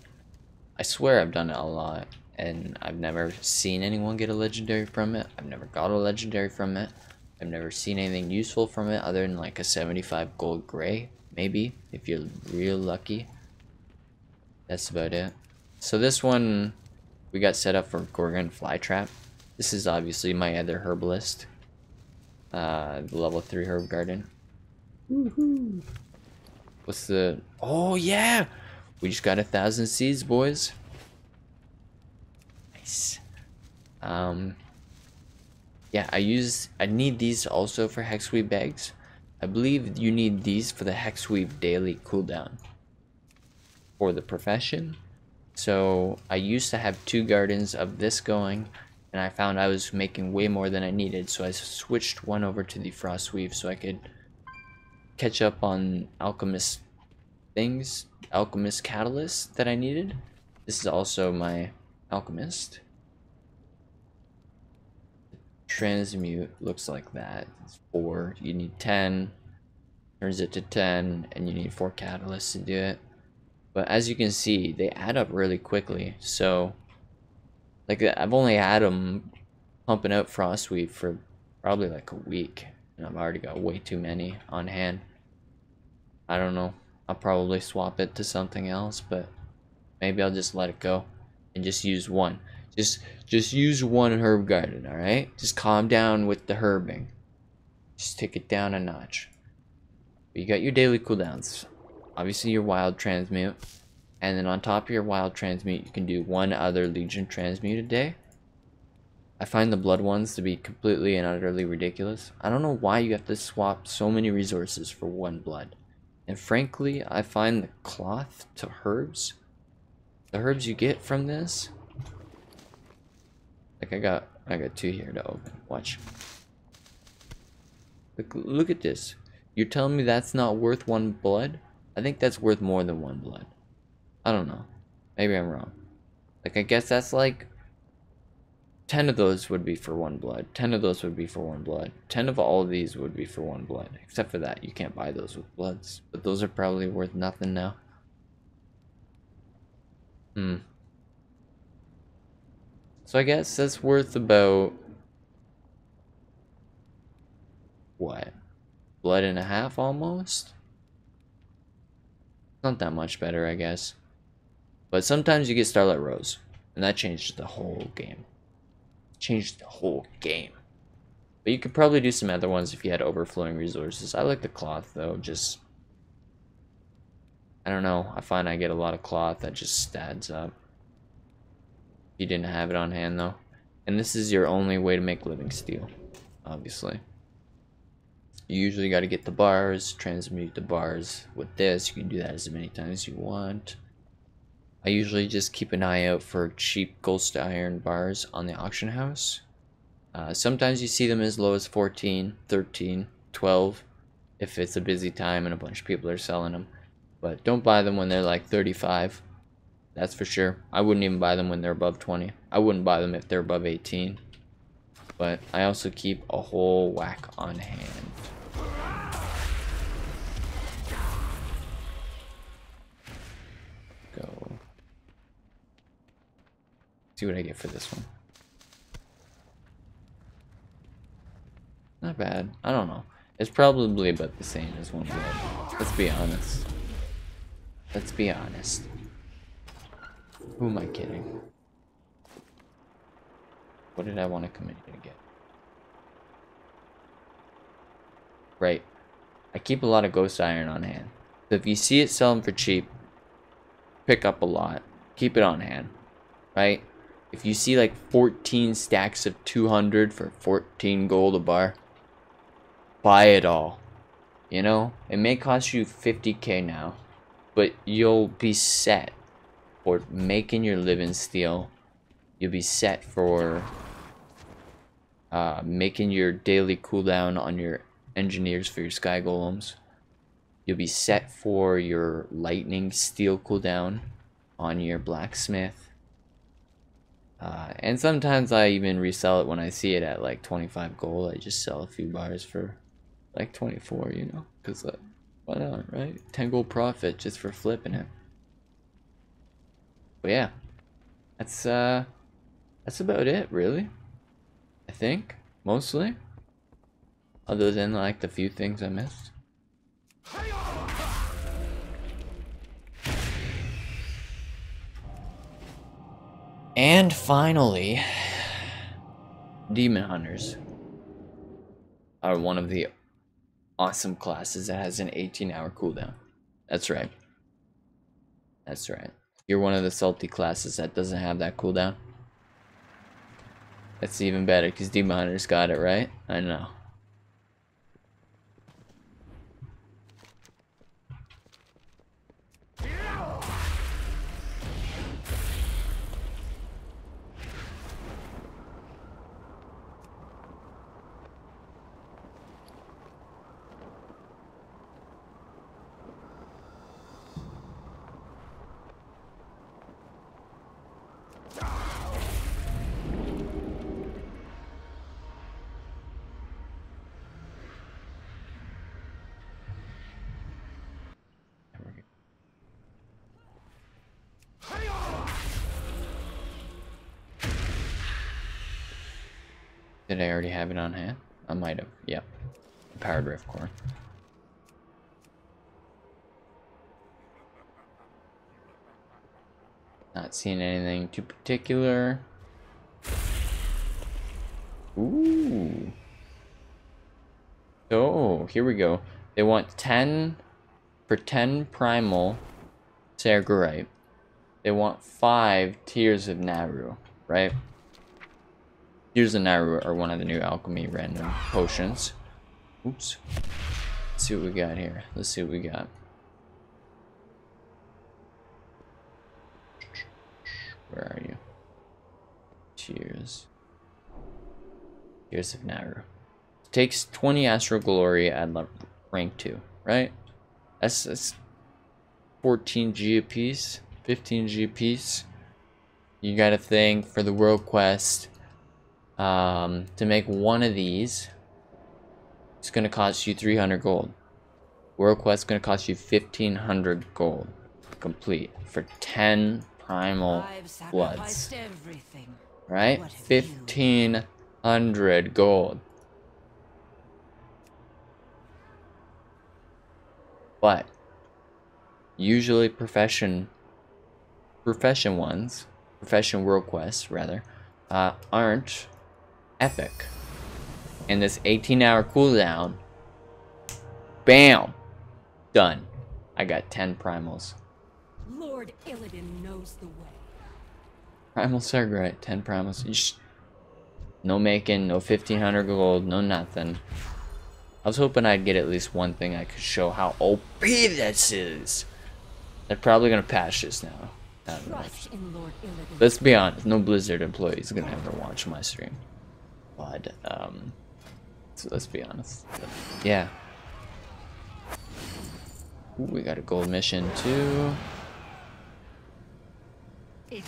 I swear I've done it a lot, and I've never seen anyone get a legendary from it. I've never got a legendary from it. I've never seen anything useful from it other than like a 75 gold gray, maybe, if you're real lucky. That's about it. So this one, we got set up for Gorgon Flytrap. This is obviously my other herbalist. The level 3 herb garden. Woohoo! What's the... Oh yeah! We just got 1,000 seeds, boys. Nice. Yeah, I need these also for Hexweave bags. I believe you need these for the Hexweave daily cooldown for the profession. So I used to have 2 gardens of this going, and I found I was making way more than I needed, so I switched one over to the Frostweave so I could catch up on alchemist things, alchemist catalyst that I needed. This is also my alchemist. Transmute looks like that. It's 4. You need 10. Turns it to 10, and you need 4 catalysts to do it. But as you can see, they add up really quickly. So, like, I've only had them pumping out Frostweave for probably like a week, and I've already got way too many on hand. I don't know. I'll probably swap it to something else, but maybe I'll just let it go and just use one. Just use one herb garden, alright? Just calm down with the herbing. Just take it down a notch. But you got your daily cooldowns. Obviously your wild transmute. And then on top of your wild transmute, you can do one other Legion transmute a day. I find the blood ones to be completely and utterly ridiculous. I don't know why you have to swap so many resources for one blood. And frankly, I find the cloth to herbs, the herbs you get from this, like I got 2 here to open. Watch. Look at this. You're telling me that's not worth 1 blood? I think that's worth more than 1 blood. I don't know. Maybe I'm wrong. Like, I guess that's like 10 of those would be for 1 blood. 10 of those would be for 1 blood. 10 of all of these would be for 1 blood. Except for that, you can't buy those with bloods. But those are probably worth nothing now. So I guess that's worth about... what? Blood and a half almost? Not that much better, I guess. But sometimes you get Starlight Rose. And that changed the whole game. Changed the whole game. But you could probably do some other ones if you had overflowing resources. I like the cloth though, just... I don't know, I find I get a lot of cloth that just adds up. You didn't have it on hand though. And this is your only way to make living steel, obviously. You usually got to get the bars, transmute the bars. With this, you can do that as many times as you want. I usually just keep an eye out for cheap gold to iron bars on the auction house. Sometimes you see them as low as 14, 13, 12 if it's a busy time and a bunch of people are selling them. But don't buy them when they're like 35. That's for sure. I wouldn't even buy them when they're above 20. I wouldn't buy them if they're above 18. But I also keep a whole whack on hand. Go. See what I get for this one. Not bad. I don't know. It's probably about the same as 1 blood. Let's be honest. Let's be honest. Who am I kidding? What did I want to come in here to get? Right. I keep a lot of ghost iron on hand. So if you see it selling for cheap, pick up a lot. Keep it on hand. Right? If you see like 14 stacks of 200 for 14 gold a bar, buy it all. You know? It may cost you 50k now, but you'll be set for making your living steel. You'll be set for making your daily cooldown on your engineers for your sky golems. You'll be set for your lightning steel cooldown on your blacksmith. And sometimes I even resell it when I see it at like 25 gold. I just sell a few bars for like 24, you know, because why not, right? 10 gold profit just for flipping it. But yeah, that's about it, really. I think mostly, other than like the few things I missed. And finally, Demon Hunters are one of the awesome classes that has an 18-hour cooldown. That's right. That's right. You're one of the salty classes that doesn't have that cooldown. That's even better because Demon Hunters got it, right? I know. Did I already have it on hand? I might have. Yep. Powered Rift Core. Not seeing anything too particular. Ooh. So, here we go. They want 10 for 10 primal Sergurite. They want 5 Tears of Naru, right? Tears of Naru are one of the new alchemy random potions. Oops. Let's see what we got here. Let's see what we got. Where are you? Tears. Tears of Naru. Takes 20 Astral Glory at rank 2, right? That's 14 G a piece, 15 G a piece. You got a thing for the world quest. To make one of these, it's gonna cost you 300 gold. World quest gonna cost you 1500 gold complete for 10 primal bloods. Right? 1500 gold. But usually profession world quests rather, aren't epic. And this 18-hour cooldown, bam, done. I got 10 primals. Lord Illidan knows the way. Primal Sergurite, 10 primals. No making, no 1500 gold, no nothing. I was hoping I'd get at least one thing I could show how OP this is. They're probably gonna patch this now. I don't know. Let's be honest, no Blizzard employee is gonna ever watch my stream. But so let's be honest. Yeah. Ooh, we got a gold mission too.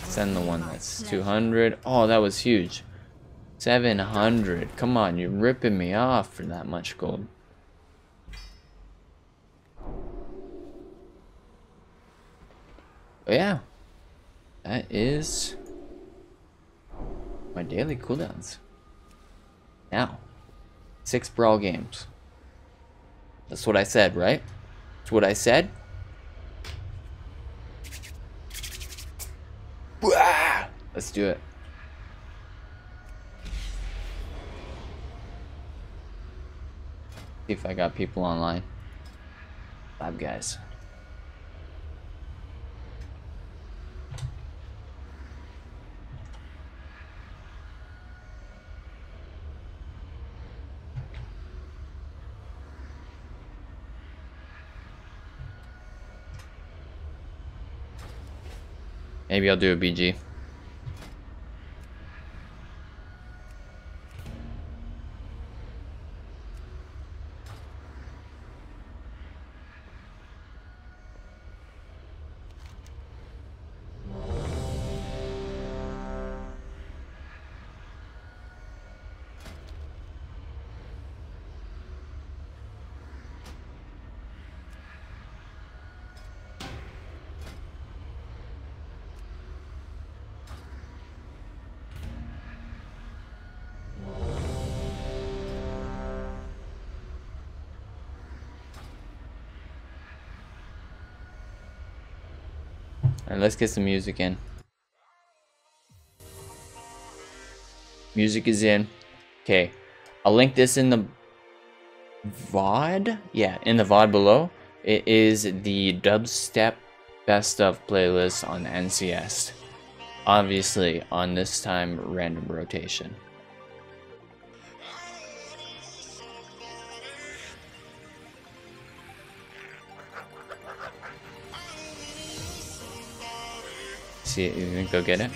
Send the one that's 200. Oh, that was huge. 700. Come on, you're ripping me off for that much gold. But yeah, that is my daily cooldowns. Now, 6 Brawl games. That's what I said, right? That's what I said. Let's do it. See if I got people online. 5 guys. Maybe I'll do a BG. Alright, let's get some music in. Music is in. Okay. I'll link this in the VOD? Yeah, in the VOD below. It is the dubstep best of playlist on NCS. Obviously, on this time, random rotation. See it, you think they'll get it?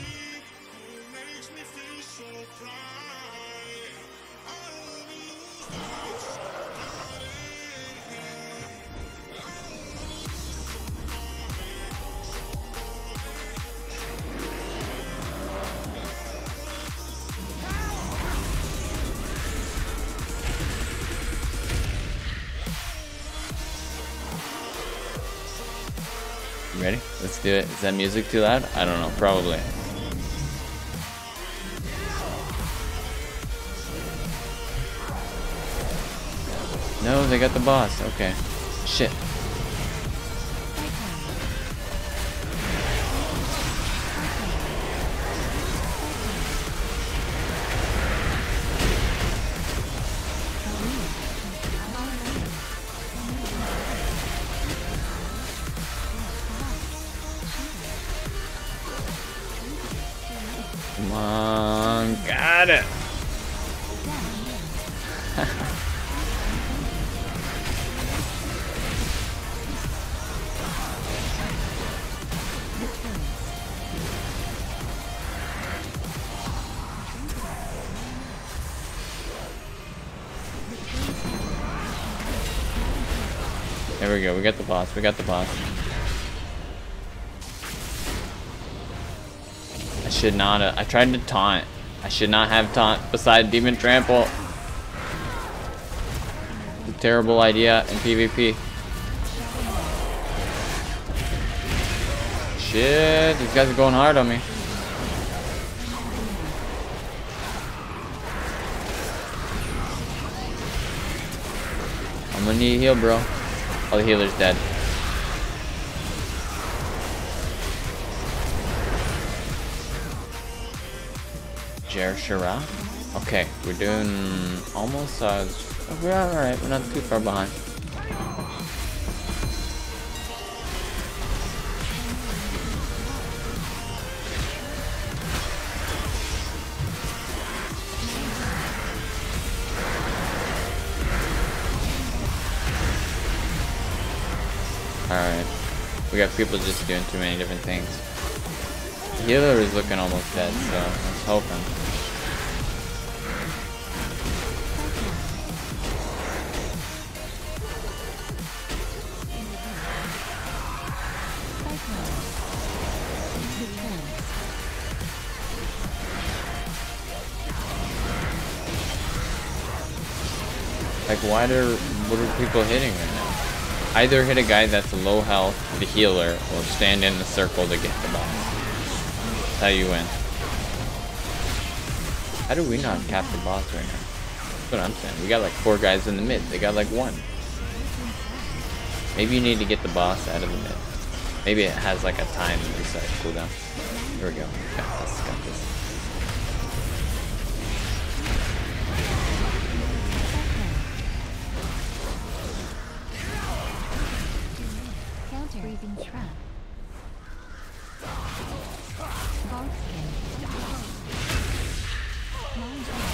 You ready? Let's do it. Is that music too loud? I don't know. Probably. No, they got the boss. Okay. Shit. Come on, got it. There we go. We got the boss. We got the boss. I should not have. I tried to taunt. I should not have taunt beside Demon Trample. It's a terrible idea in PvP. Shit, these guys are going hard on me. I'm gonna need a heal, bro. Oh, the healer's dead. Shira. Okay, we're doing almost. We're alright. We're not too far behind. Alright. We got people just doing too many different things. The healer is looking almost dead, so let's hope him. Like, what are people hitting right now? Either hit a guy that's low health, the healer, or stand in the circle to get the boss. That's how you win. How do we not cap the boss right now? That's what I'm saying. We got like 4 guys in the mid. They got like 1. Maybe you need to get the boss out of the mid. Maybe it has like a time reset cooldown. Here we go. Got this. Got this. Counter breathing trap. Ball skin. Long jump.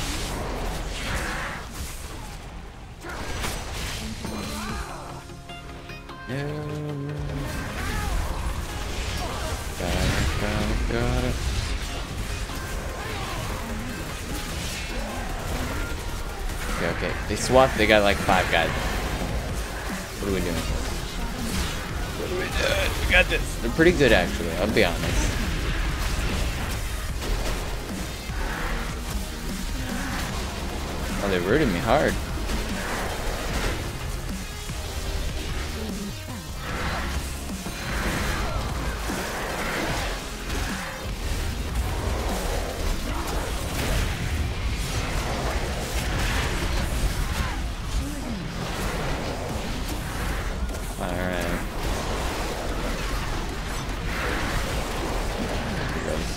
Got it. Okay. They swapped. They got like 5 guys. What are we doing? What are we doing? We got this. They're pretty good, actually. I'll be honest. Oh, they rooted me hard.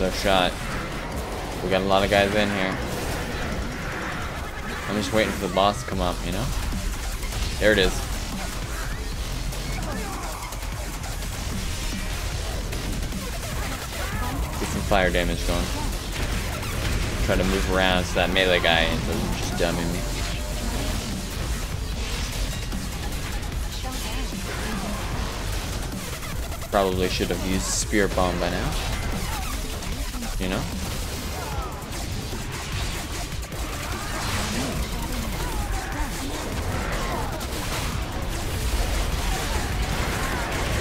Our shot. We got a lot of guys in here. I'm just waiting for the boss to come up, you know? There it is. Get some fire damage going. Try to move around so that melee guy doesn't just dummy me. Probably should have used Spear Bomb by now. You know?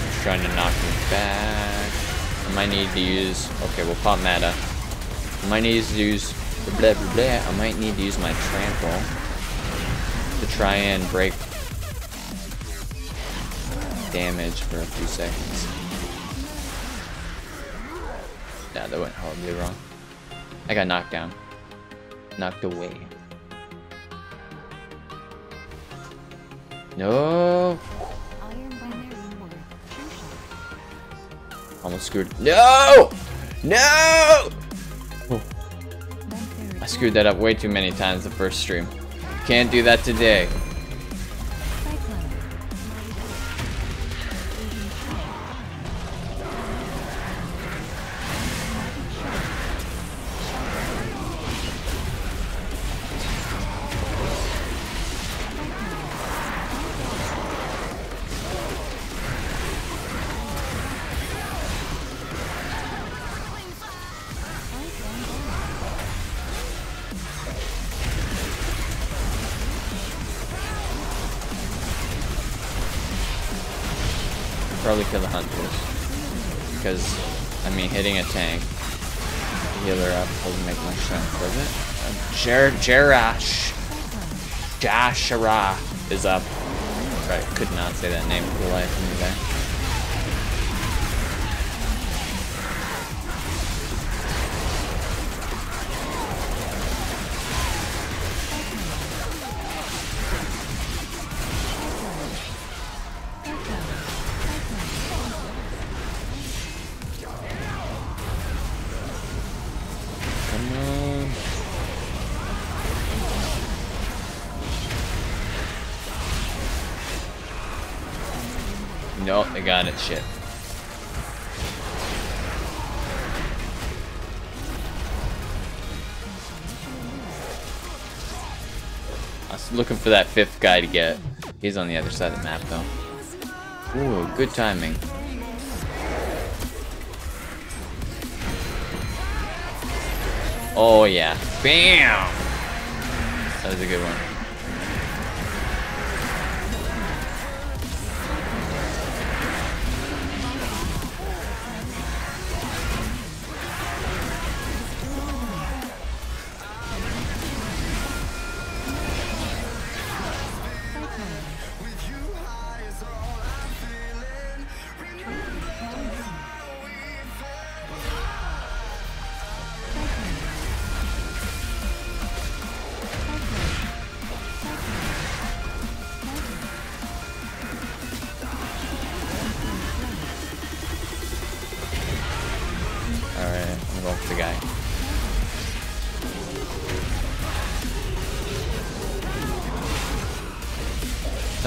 Just trying to knock me back. I might need to use. Okay, we'll pop Mata. I might need to use. Blah, blah, blah. I might need to use my trample to try and break damage for a few seconds. Nah, that went horribly wrong. I got knocked down. Knocked away. No! Almost screwed. No! No! Oh. I screwed that up way too many times the first stream. Can't do that today. Probably kill the hunters, because I mean hitting a tank, heal her up doesn't make much sense, does it? Jashara is up. Right, could not say that name for the life of me there. Nope, they got it. Shit. I was looking for that 5th guy to get. He's on the other side of the map, though. Ooh, good timing. Oh, yeah. Bam! That was a good one.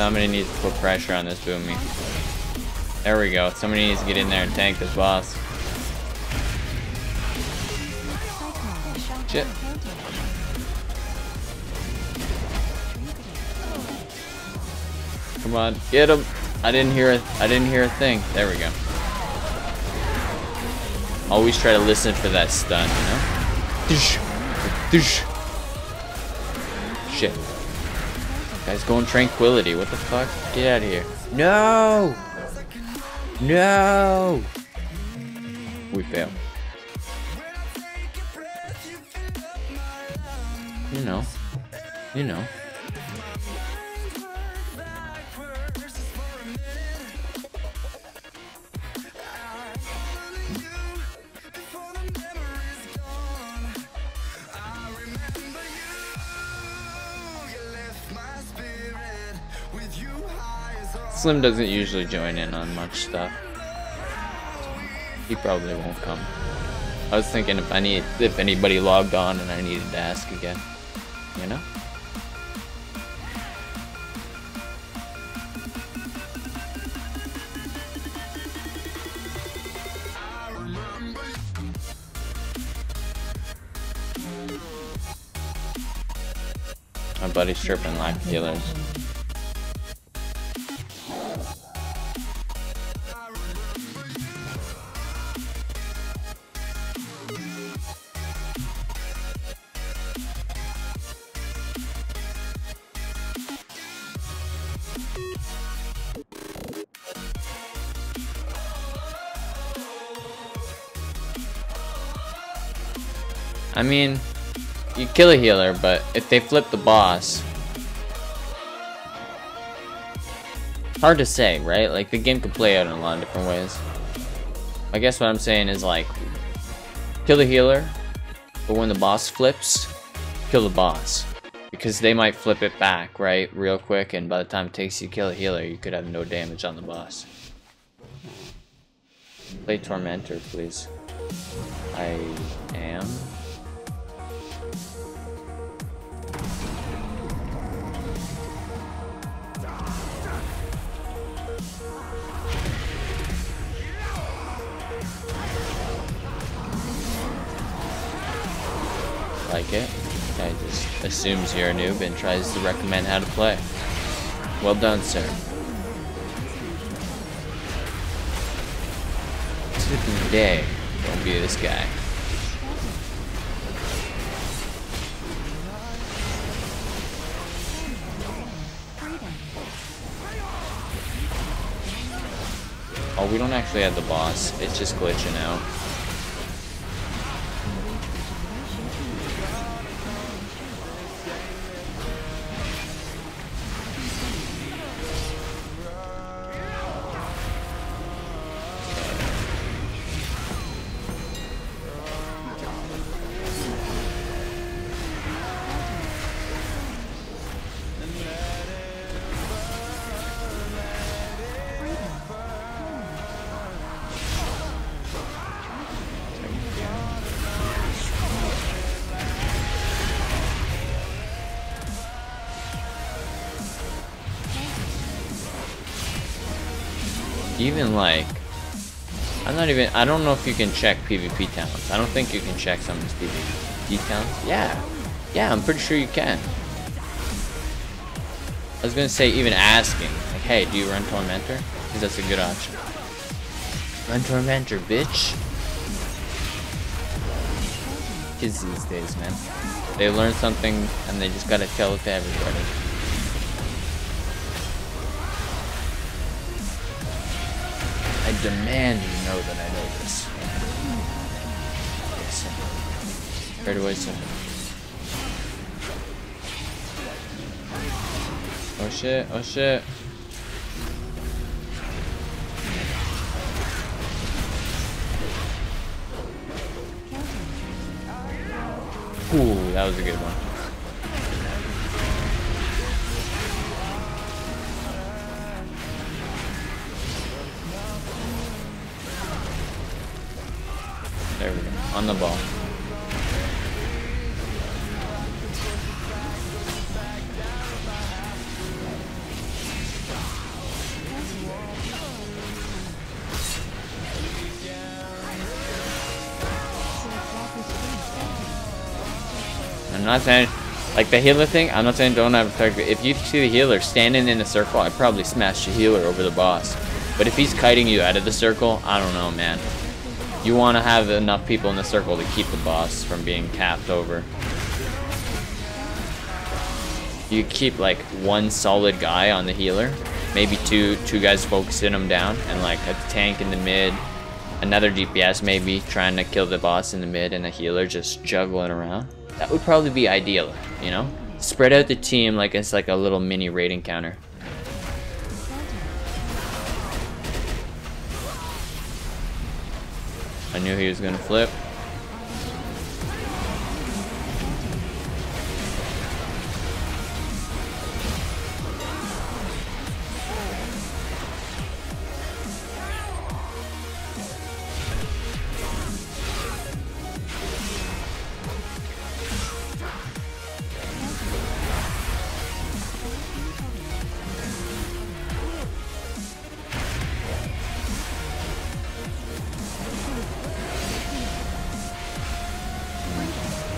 Somebody needs to put pressure on this Boomy. There we go. Somebody needs to get in there and tank this boss. Shit. Come on, get him! I didn't hear a thing. There we go. Always try to listen for that stun, you know? Shit. Guy's going tranquility. What the fuck? Get out of here. No! No! We failed. You know. You know. Slim doesn't usually join in on much stuff. He probably won't come. I was thinking if anybody logged on and I needed to ask again, you know? My buddy's tripping like killers. I mean, you kill a healer, but if they flip the boss, hard to say, right? Like, the game could play out in a lot of different ways. I guess what I'm saying is, like, kill the healer, but when the boss flips, kill the boss. Because they might flip it back, right? Real quick, and by the time it takes you to kill a healer, you could have no damage on the boss. Play Tormentor, please. I am. Like it. Guy just assumes you're a noob and tries to recommend how to play. Well done, sir. Today, don't be this guy. Oh, we don't actually have the boss. It's just glitching out. Even like, I don't know if you can check PvP talents. I don't think you can check someone's PvP talents. Yeah, I'm pretty sure you can. I was gonna say even asking, like, hey, do you run Tormentor? Because that's a good option. Run Tormentor, bitch. Kids these days, man. They learn something and they just gotta tell it to everybody. I demand you know that I know this. Yes, sir. Right away, sir. Oh shit, oh shit. Ooh, that was a good one. There we go. On the ball. not saying, like the healer thing, I'm not saying don't have a target. If you see the healer standing in a circle, I'd probably smash the healer over the boss. But if he's kiting you out of the circle, I don't know, man. You want to have enough people in the circle to keep the boss from being capped over. You keep like one solid guy on the healer, maybe two guys focusing him down, and like a tank in the mid, another DPS maybe trying to kill the boss in the mid, and a healer just juggling around. That would probably be ideal, you know? Spread out the team like it's like a little mini raid encounter. I knew he was gonna flip.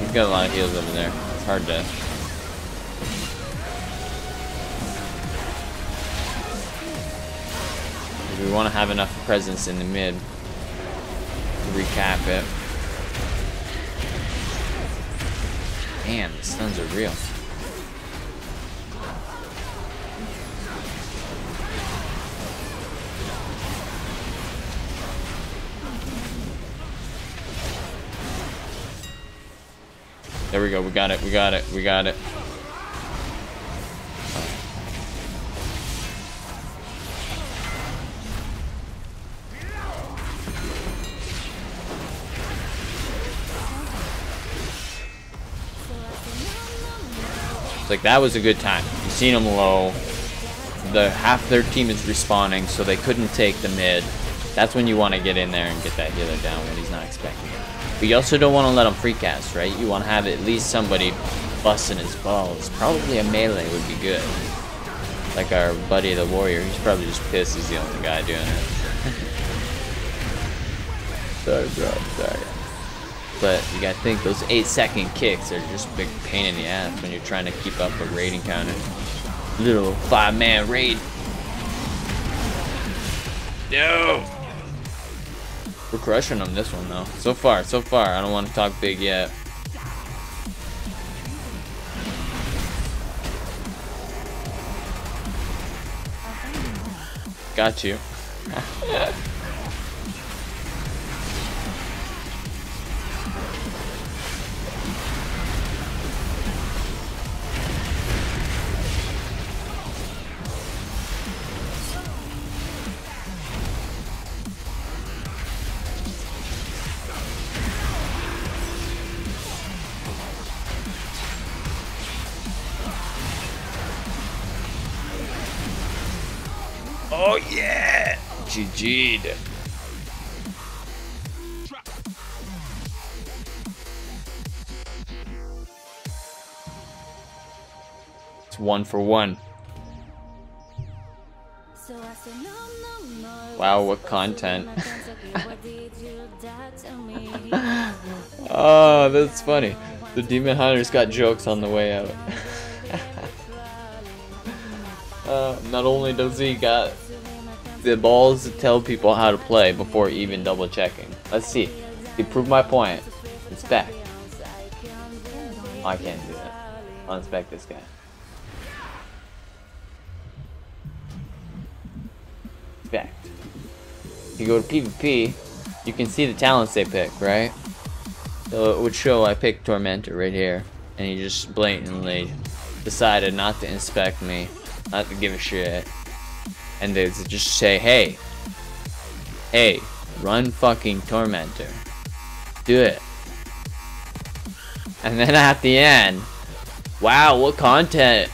He's got a lot of heals over there. It's hard to. We want to have enough presence in the mid to recap it. Damn, the stuns are real. There we go, we got it, we got it, we got it. It's like that was a good time. You seen them low. The half their team is respawning, so they couldn't take the mid. That's when you want to get in there and get that healer down when he's not expecting it. But you also don't want to let him free cast, right? You want to have at least somebody busting his balls. Probably a melee would be good. Like our buddy the warrior, he's probably just pissed he's the only guy doing it. Sorry bro, sorry. But you gotta think those 8-second kicks are just a big pain in the ass when you're trying to keep up a raiding counter. Little 5-man raid. No! We're crushing them this one though. So far, so far. I don't want to talk big yet. Got you. Oh yeah! GG'd. It's 1 for 1. Wow, what content. Oh, that's funny. The Demon Hunter's got jokes on the way out. Not only does he got the balls to tell people how to play before even double checking. Let's see. He proved my point. Inspect. Oh, I can't do that. I'll inspect this guy. Inspect. If you go to PvP, you can see the talents they pick, right? So it would show I picked Tormentor right here, and he just blatantly decided not to inspect me, not to give a shit, and they just say, hey, run fucking Tormentor, do it. And then at the end, wow, what content,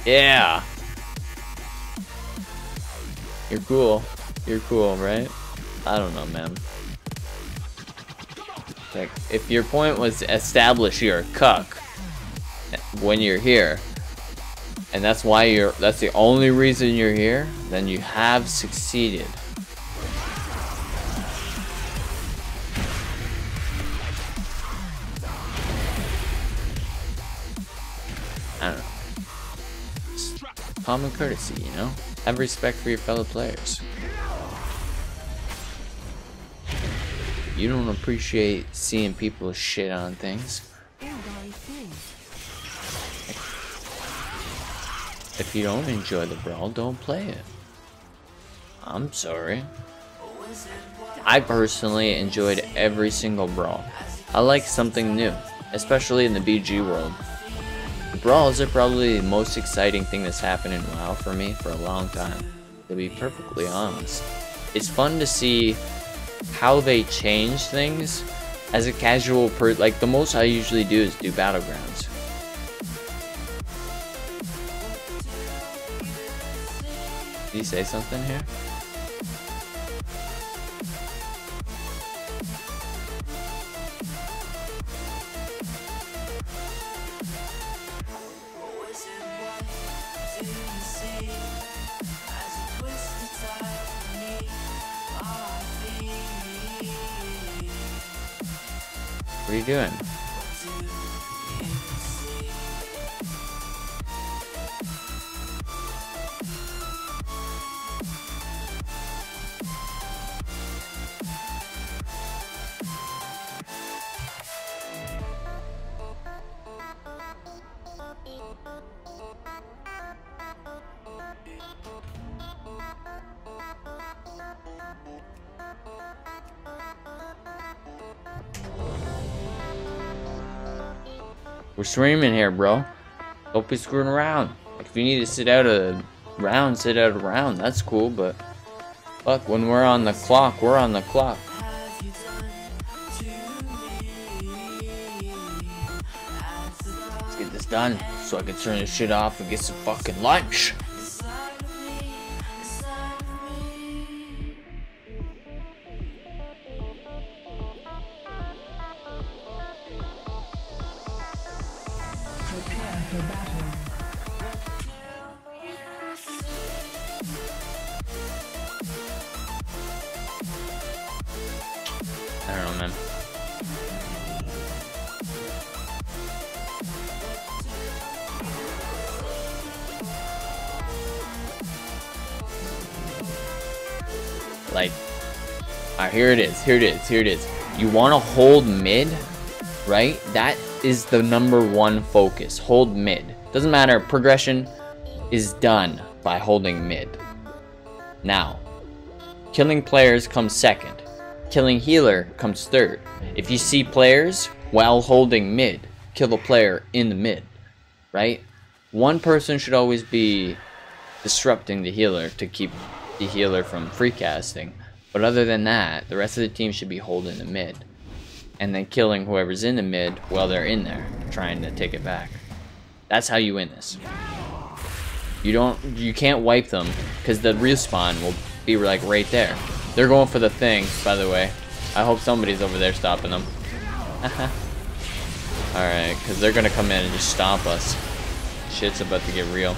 yeah. You're cool, right? I don't know, man. Like, if your point was to establish you're a cuck when you're here, and that's the only reason you're here, then you have succeeded. common courtesy, you know? Have respect for your fellow players. You don't appreciate seeing people shit on things. If you don't enjoy the brawl, don't play it. I'm sorry. I personally enjoyed every single brawl. I like something new, especially in the BG world. The brawls are probably the most exciting thing that's happened in WoW for me for a long time, to be perfectly honest. It's fun to see how they change things as a casual like the most I usually do is do Battlegrounds. Did he say something here? What are you doing? We're streaming here, bro. Don't be screwing around. Like, if you need to sit out a round, sit out a round. That's cool, but fuck, when we're on the clock, we're on the clock. Let's get this done so I can turn this shit off and get some fucking lunch. I don't know, man. Like, alright, here it is, here it is, here it is. You want to hold mid, right? That is the #1 focus. Hold mid. Doesn't matter, progression is done by holding mid. Now, killing players comes second. Killing healer comes third. If you see players while holding mid, kill a player in the mid, right? One person should always be disrupting the healer to keep the healer from free casting. But other than that, the rest of the team should be holding the mid. And then killing whoever's in the mid while they're in there, trying to take it back. That's how you win this. You can't wipe them, because the respawn will be like right there. They're going for the thing, by the way. I hope somebody's over there stopping them. Alright, because they're gonna come in and just stomp us. Shit's about to get real.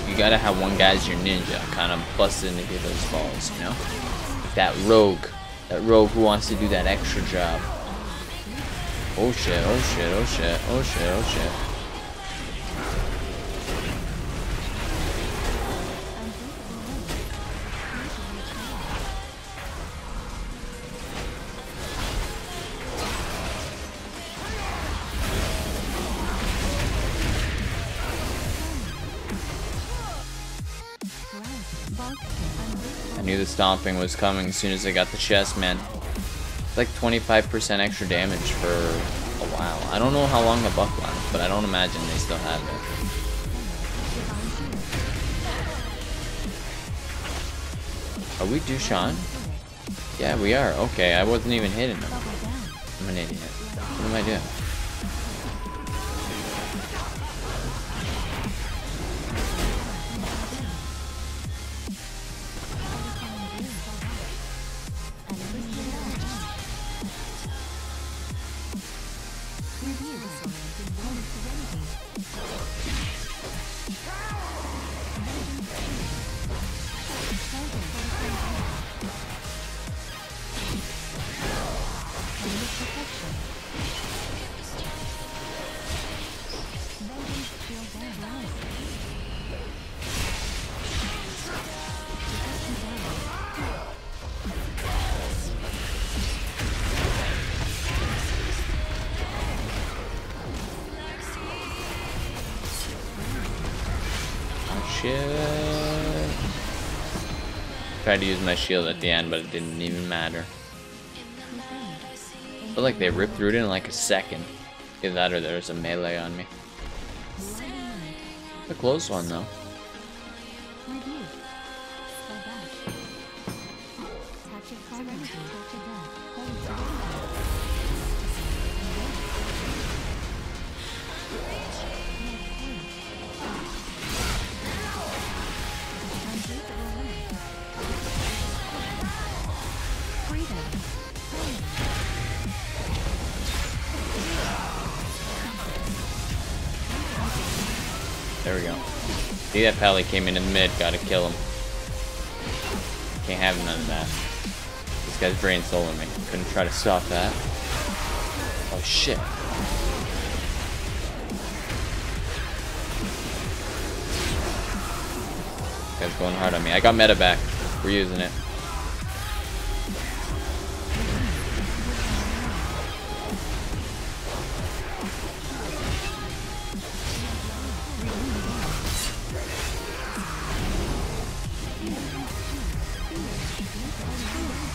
You gotta have one guy as your ninja, kind of busting into those balls, you know? That rogue who wants to do that extra job. Oh shit, oh shit, oh shit, oh shit, oh shit. I knew the stomping was coming as soon as I got the chest, man. It's like 25% extra damage for a while. I don't know how long the buff lasts, but I don't imagine they still have it. Are we Dushan? Yeah, we are. Okay, I wasn't even hitting them. I'm an idiot. What am I doing? with protection. Vengeance shield down. Protection down. Oh shit. Tried to use my shield at the end, but it didn't even matter. I feel like they ripped through it in like a second. Either that or there's a melee on me. A close one though. Review. Spell back. Touch of serenity. Touch of death. Hold surrender. Freedom. There we go. See, that pally came in the mid, gotta kill him. Can't have none of that. This guy's brain solar me. Couldn't try to stop that. Oh shit. This guy's going hard on me. I got meta back. We're using it.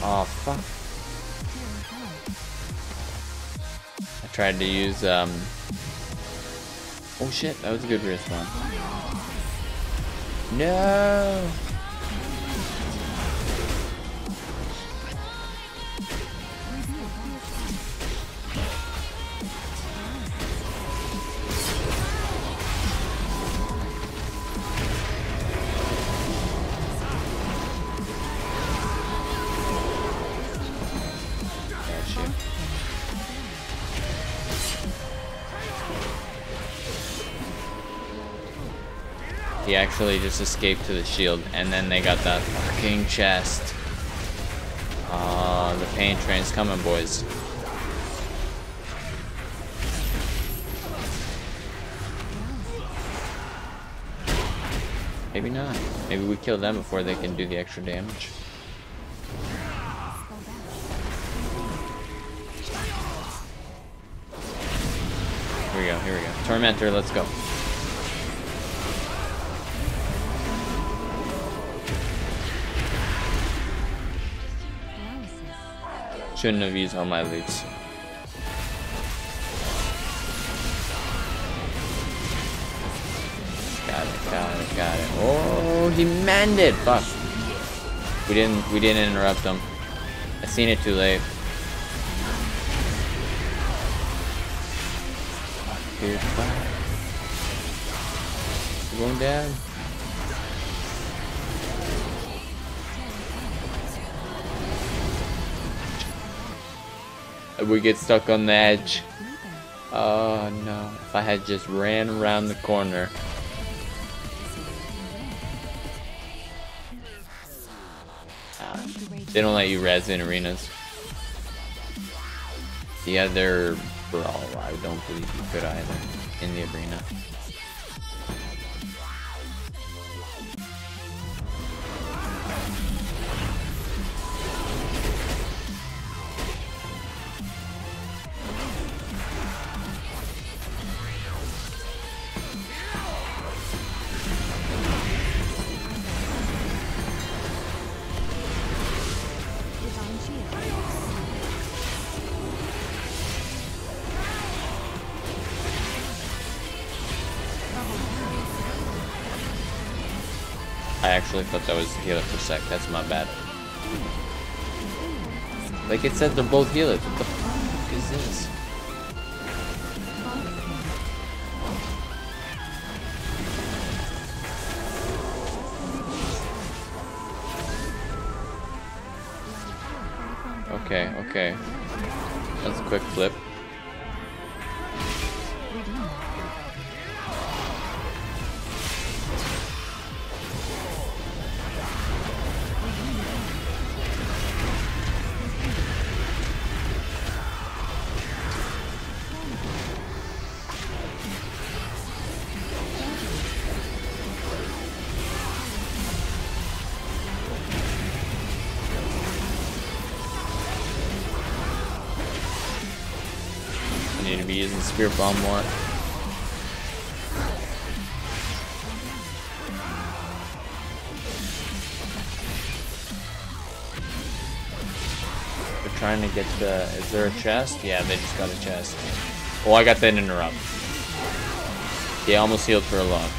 Oh fuck. I tried to use oh shit, that was a good respawn. No. He actually just escaped to the shield, and then they got that fucking chest. Ah, the pain train's coming, boys. Maybe not. Maybe we kill them before they can do the extra damage. Here we go, here we go. Tormentor, let's go. Shouldn't have used all my loots. Got it, got it, got it. Oh, he mended. Fuck. We didn't interrupt him. I seen it too late. Here's fire. Going down. We get stuck on the edge. Oh no. If I had just ran around the corner. They don't let you res in arenas. The other Brawl, I don't believe you could either in the arena. I actually thought that was healer for a sec. That's my bad. Like it said they're both healers. What the fuck is this? Okay, okay. That's a quick flip. need to be using Spirit Bomb more. They're trying to get the... Is there a chest? Yeah, they just got a chest. Oh, I got that interrupt. He almost healed for a long.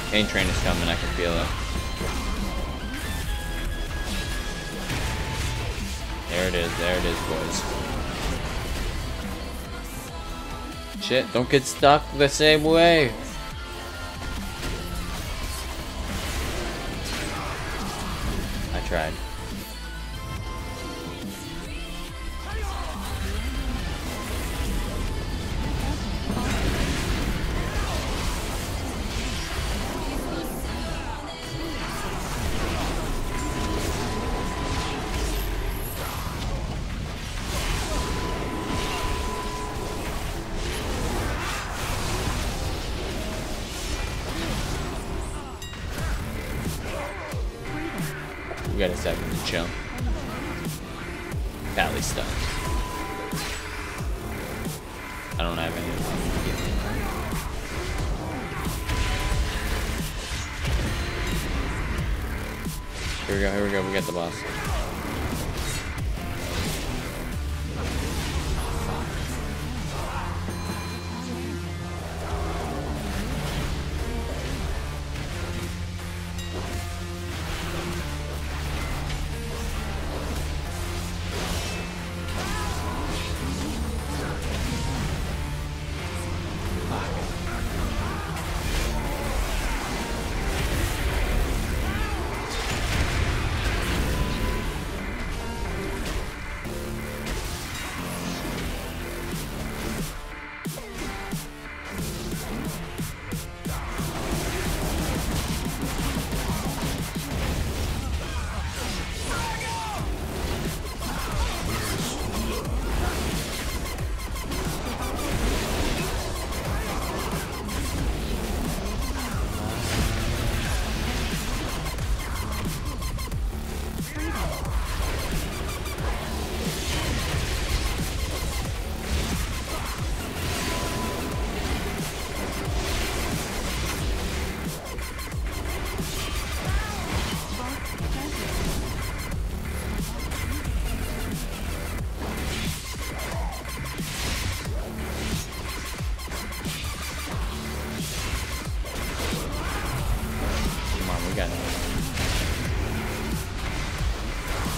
Pain Train is coming, I can feel it. There it is, boys. Shit, don't get stuck the same way. I tried. We got a second to chill. Pally stuff. I don't have any. Here we go, we got the boss.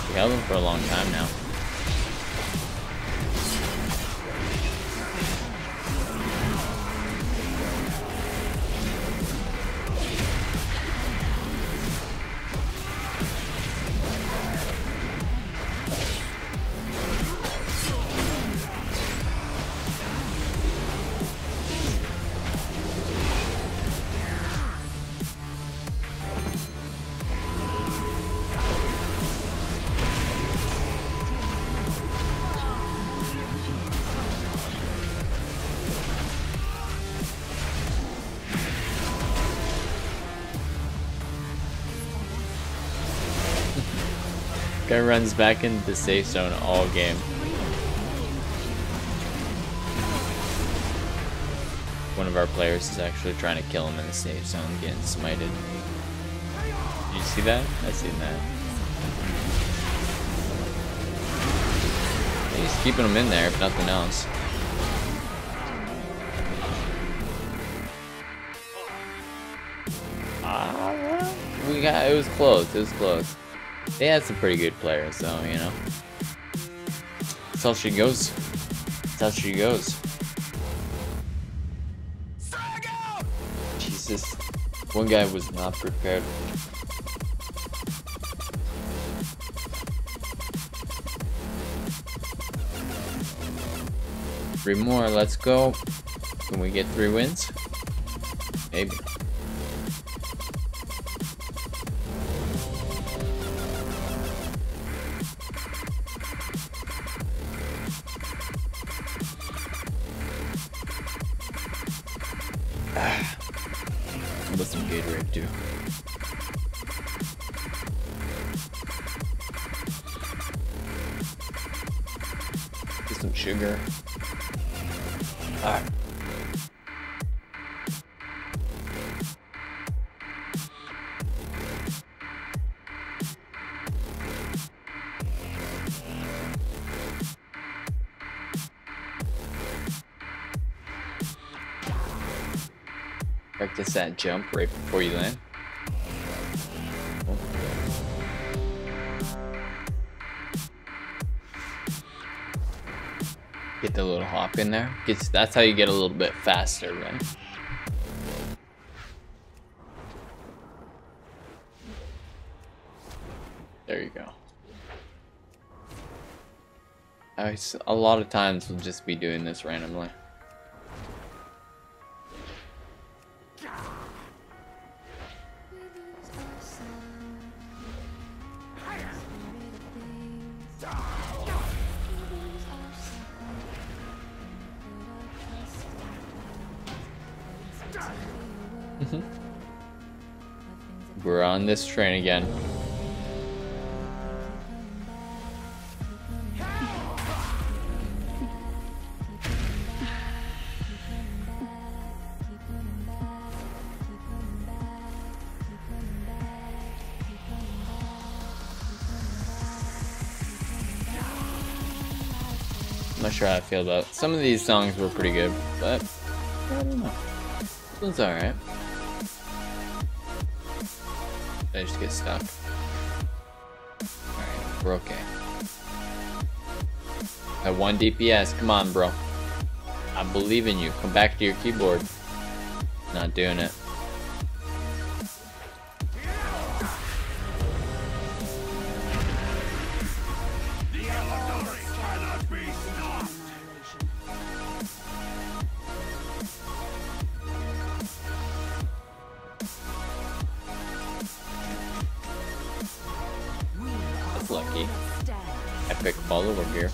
We held him for a long time now. Guy runs back into the safe zone all game. One of our players is actually trying to kill him in the safe zone, getting smited. Did you see that? I seen that. He's keeping him in there, if nothing else. It was close. It was close. They had some pretty good players, so you know. That's how she goes. That's how she goes. Jesus. One guy was not prepared. 3 more, let's go. Can we get 3 wins? Maybe. With some Gatorade too. sugar. Alright. Practice that jump right before you land. Get the little hop in there. That's how you get a little bit faster, right? There you go. A lot of times we'll just be doing this randomly. We're on this train again. I'm not sure how I feel about it. Some of these songs were pretty good, but I don't know. This one's alright. I just get stuck. Alright, we're okay. At 1 DPS, come on, bro. I believe in you. Come back to your keyboard. Not doing it. That's lucky. Epic follower here.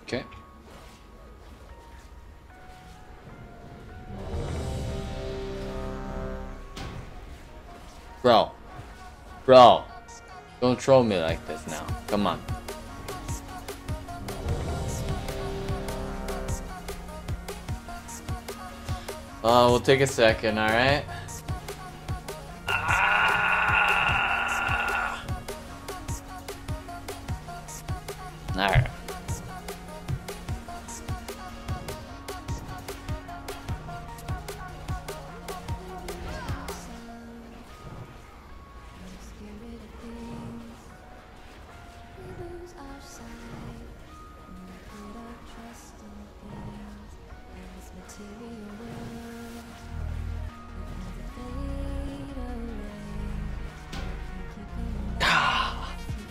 Okay. Bro, don't troll me like this now. Come on. We'll take a second, alright? Alright.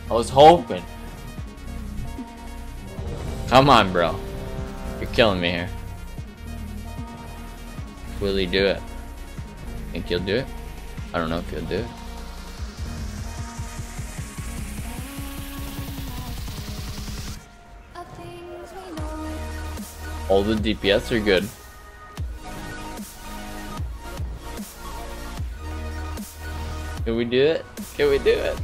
I was hoping. Come on, bro. You're killing me here. Will he do it? Think he'll do it? I don't know if he'll do it. All the DPS are good. Can we do it? Can we do it?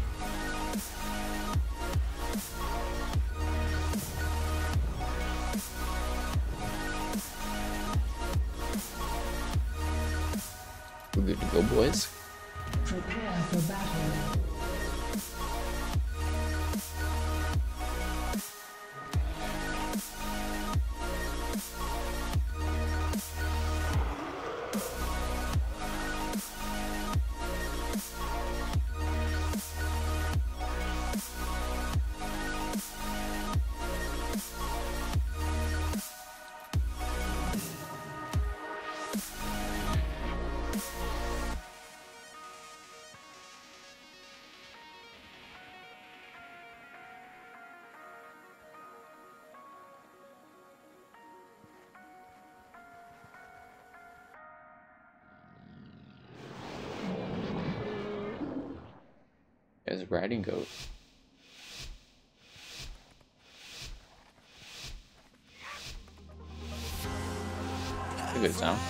We're good to go, boys. Prepare for battle. There's a riding goat. That's a good sound.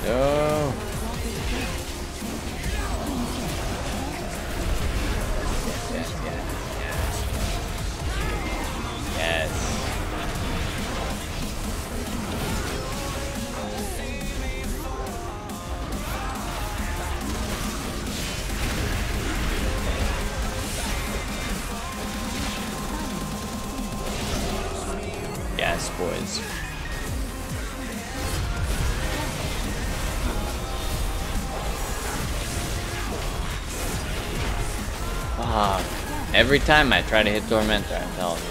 No. Yes, yes, yes. Yes, boys. Fuck. Every time I try to hit Tormentor, I'm telling you.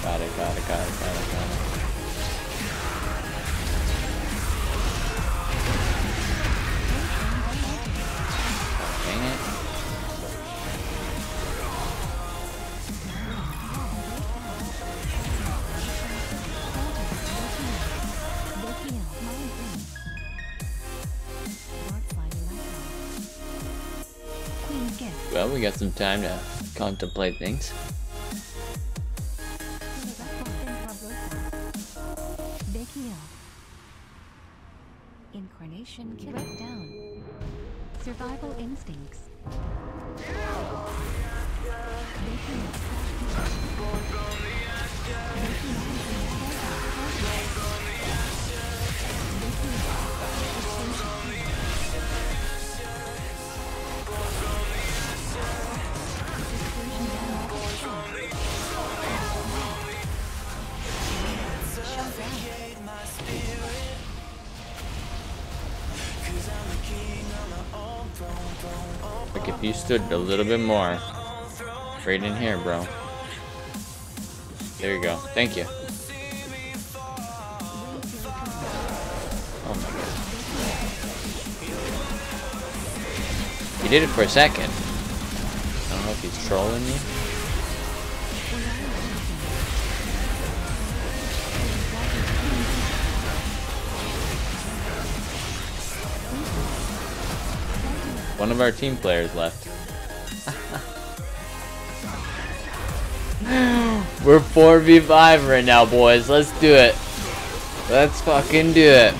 Shadowpan. Got it. Dang it. Queen's Gift. Well, we got some time to contemplate things. Incarnation kill it down. Survival instincts. Like if you stood a little bit more right in here, bro. There you go. Thank you. Oh my god. He did it for a second. I don't know if he's trolling me. One of our team players left. We're 4v5 right now, boys. Let's do it. Let's fucking do it.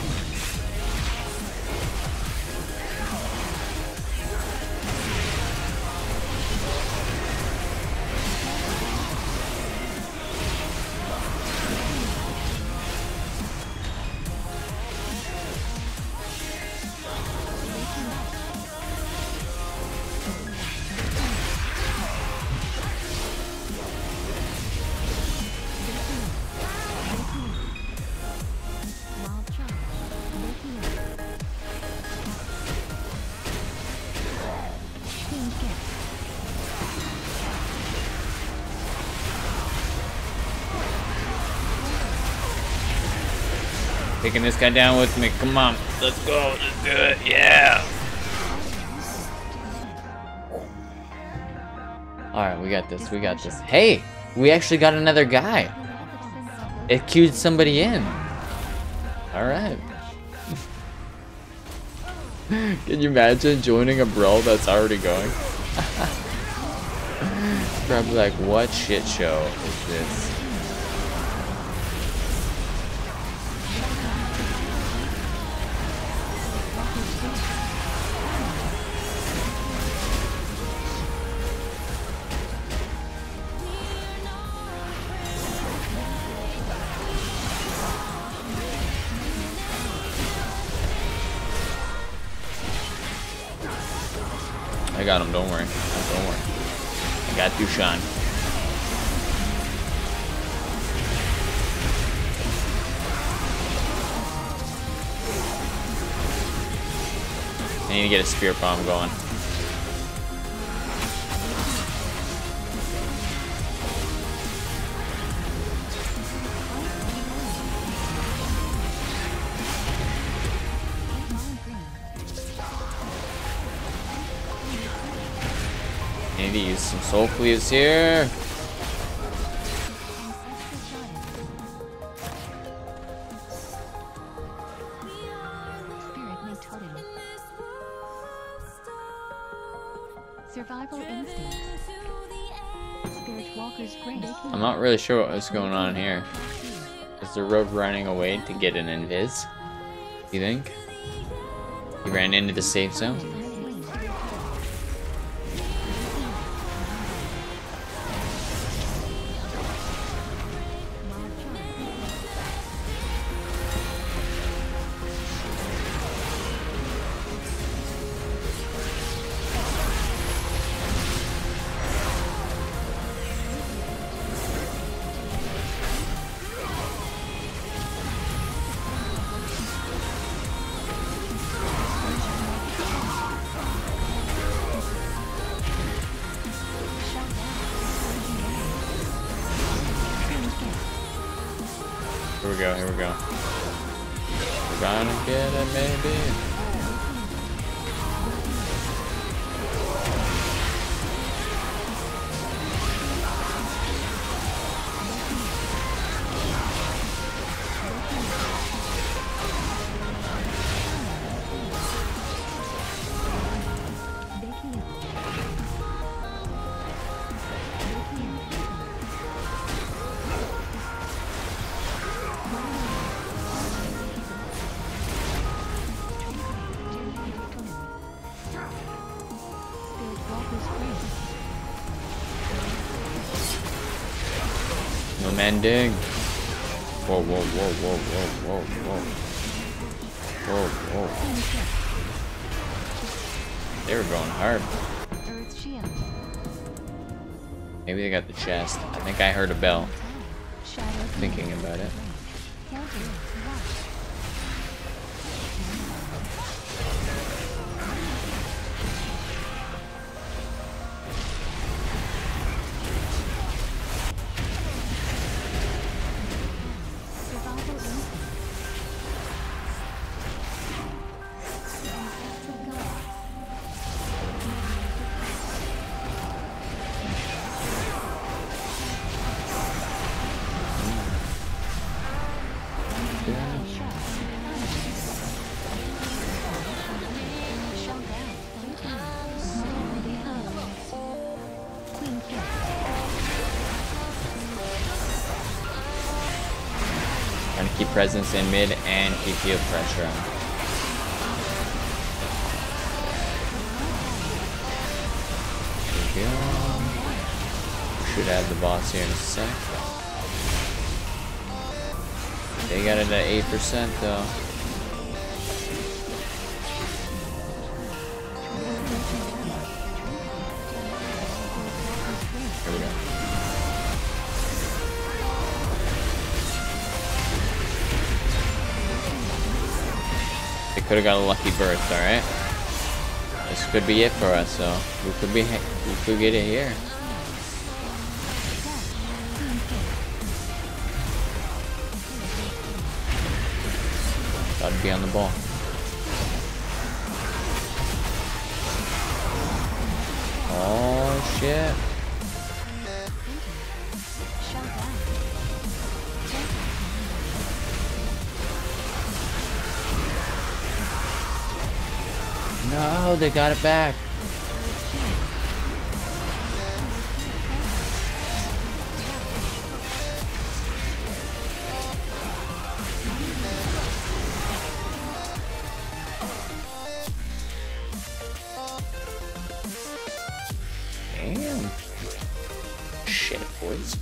Taking this guy down with me. Come on. Let's go. Let's do it. Yeah. Alright, we got this. We got this. Hey! We actually got another guy. It queued somebody in. Alright. Can you imagine joining a brawl that's already going? Probably like, what shit show is this? I got him, don't worry. Don't worry. I got you, Sean. I need to get a spear bomb going. Need to use some soul cleaves here. Walker's Grace. I'm not really sure what's going on here. Is the rogue running away to get an invis? You think? He ran into the safe zone? Here we go, here we go. We're gonna get it, maybe. No mending. Whoa, whoa, whoa, whoa, whoa, whoa, whoa. Whoa, whoa. They were going hard. Earth Shield. Maybe they got the chest. I think I heard a bell. Shadow. Thinking about it. Counter. Watch. Survival instinct. Trying to keep presence in mid and keep field pressure on. There we go. Should have the boss here in a sec. They got it at 8% though. Here we go. They could have got a lucky burst, alright? This could be it for us, so we could get it here. Gotta be on the ball. Oh shit. No, they got it back. Damn. Shit, boys.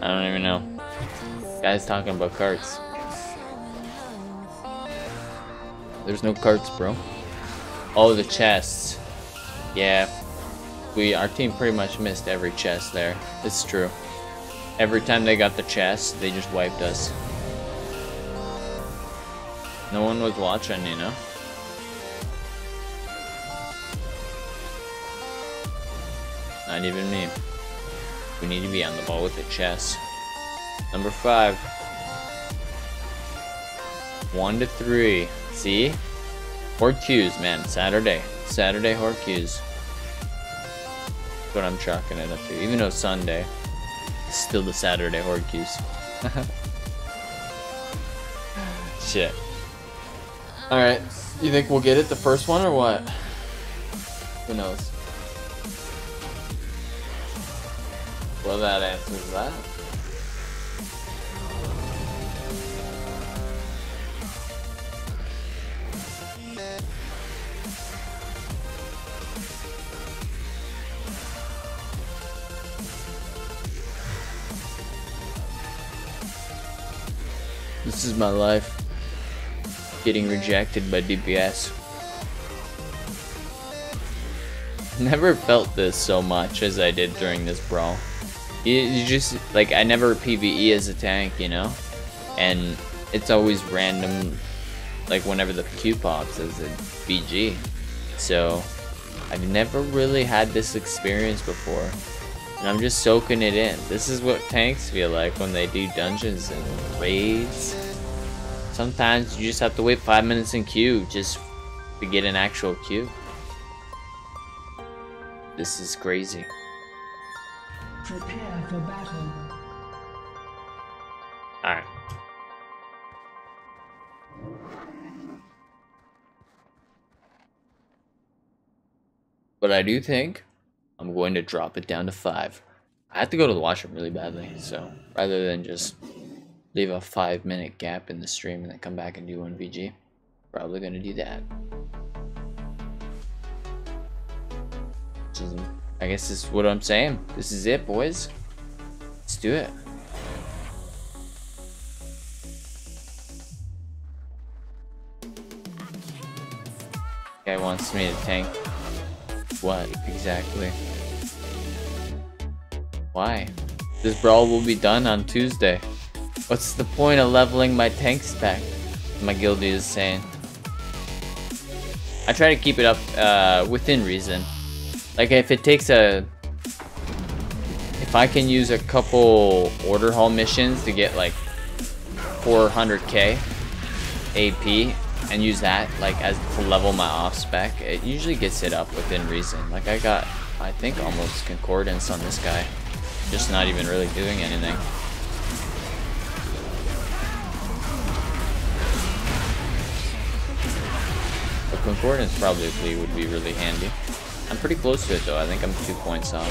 I don't even know. Guys talking about carts. There's no carts, bro. Oh, the chests. Yeah. Our team pretty much missed every chest there. It's true. Every time they got the chest, they just wiped us. No one was watching, you know? Not even me. We need to be on the ball with the chest. Number 5. 1 to 3. See? Horde queues, man. Saturday horde queues. That's what I'm chalking it up to. Even though Sunday, it's still the Saturday horde queues. Shit. Alright. You think we'll get it the first one or what? Who knows? Well, that answers that. This is my life. Getting rejected by DPS. Never felt this so much as I did during this brawl. You just, like, I never PvE as a tank, you know? And it's always random, like, whenever the Q pops as a BG. So, I've never really had this experience before. And I'm just soaking it in. This is what tanks feel like when they do dungeons and raids. Sometimes you just have to wait 5 minutes in queue just to get an actual queue. This is crazy. Prepare for battle. Alright. But I do think I'm going to drop it down to 5. I have to go to the washroom really badly, so rather than just leave a 5-minute gap in the stream and then come back and do 1VG, probably gonna do that. I guess this is what I'm saying. This is it, boys. Let's do it. Guy wants me to tank. What exactly? Why? This brawl will be done on Tuesday. What's the point of leveling my tank spec? My guildie is saying. I try to keep it up within reason. Like if it takes if I can use a couple order hall missions to get like 400k AP and use that like as to level my off spec, it usually gets it up within reason. Like I got, I think, almost concordance on this guy, just not even really doing anything. But concordance probably would be really handy. I'm pretty close to it though. I think I'm 2 points off.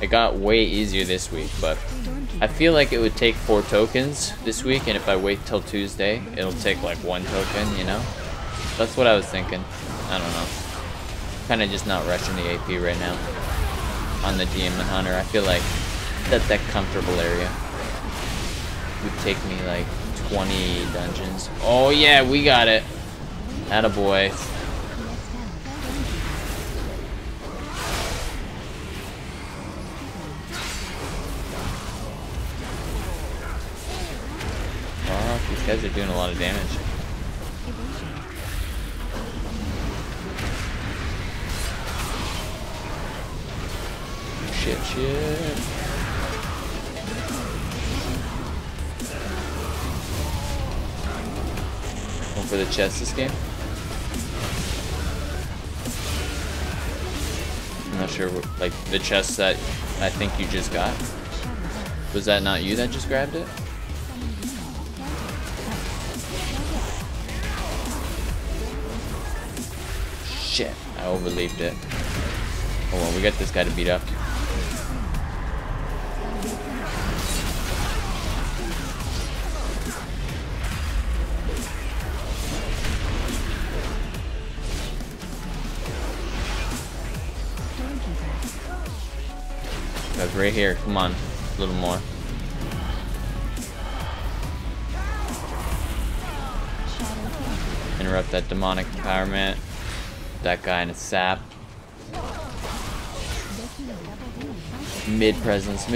It got way easier this week, but I feel like it would take 4 tokens this week, and if I wait till Tuesday, it'll take like 1 token, you know? That's what I was thinking. I don't know. Kind of just not rushing the AP right now on the Demon Hunter. I feel like that comfortable area would take me like 20 dungeons. Oh yeah, we got it. Attaboy. These guys are doing a lot of damage. Shit. Going for the chest this game. I'm not sure what, like the chest that I think you just got. Was that not you that just grabbed it? Shit, I overleaped it. Hold on, we got this guy to beat up. Guys, right here, come on, a little more. Interrupt that demonic empowerment. That guy in a sap. Mid presence.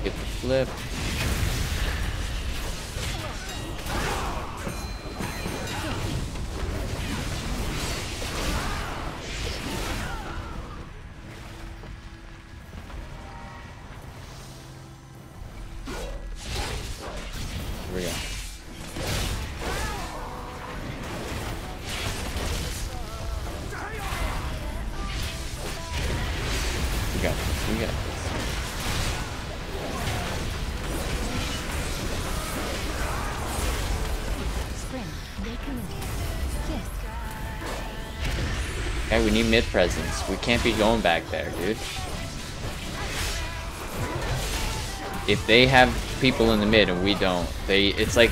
Get the flip. got this. Okay, we need mid presence. We can't be going back there, dude. If they have people in the mid and we don't, it's like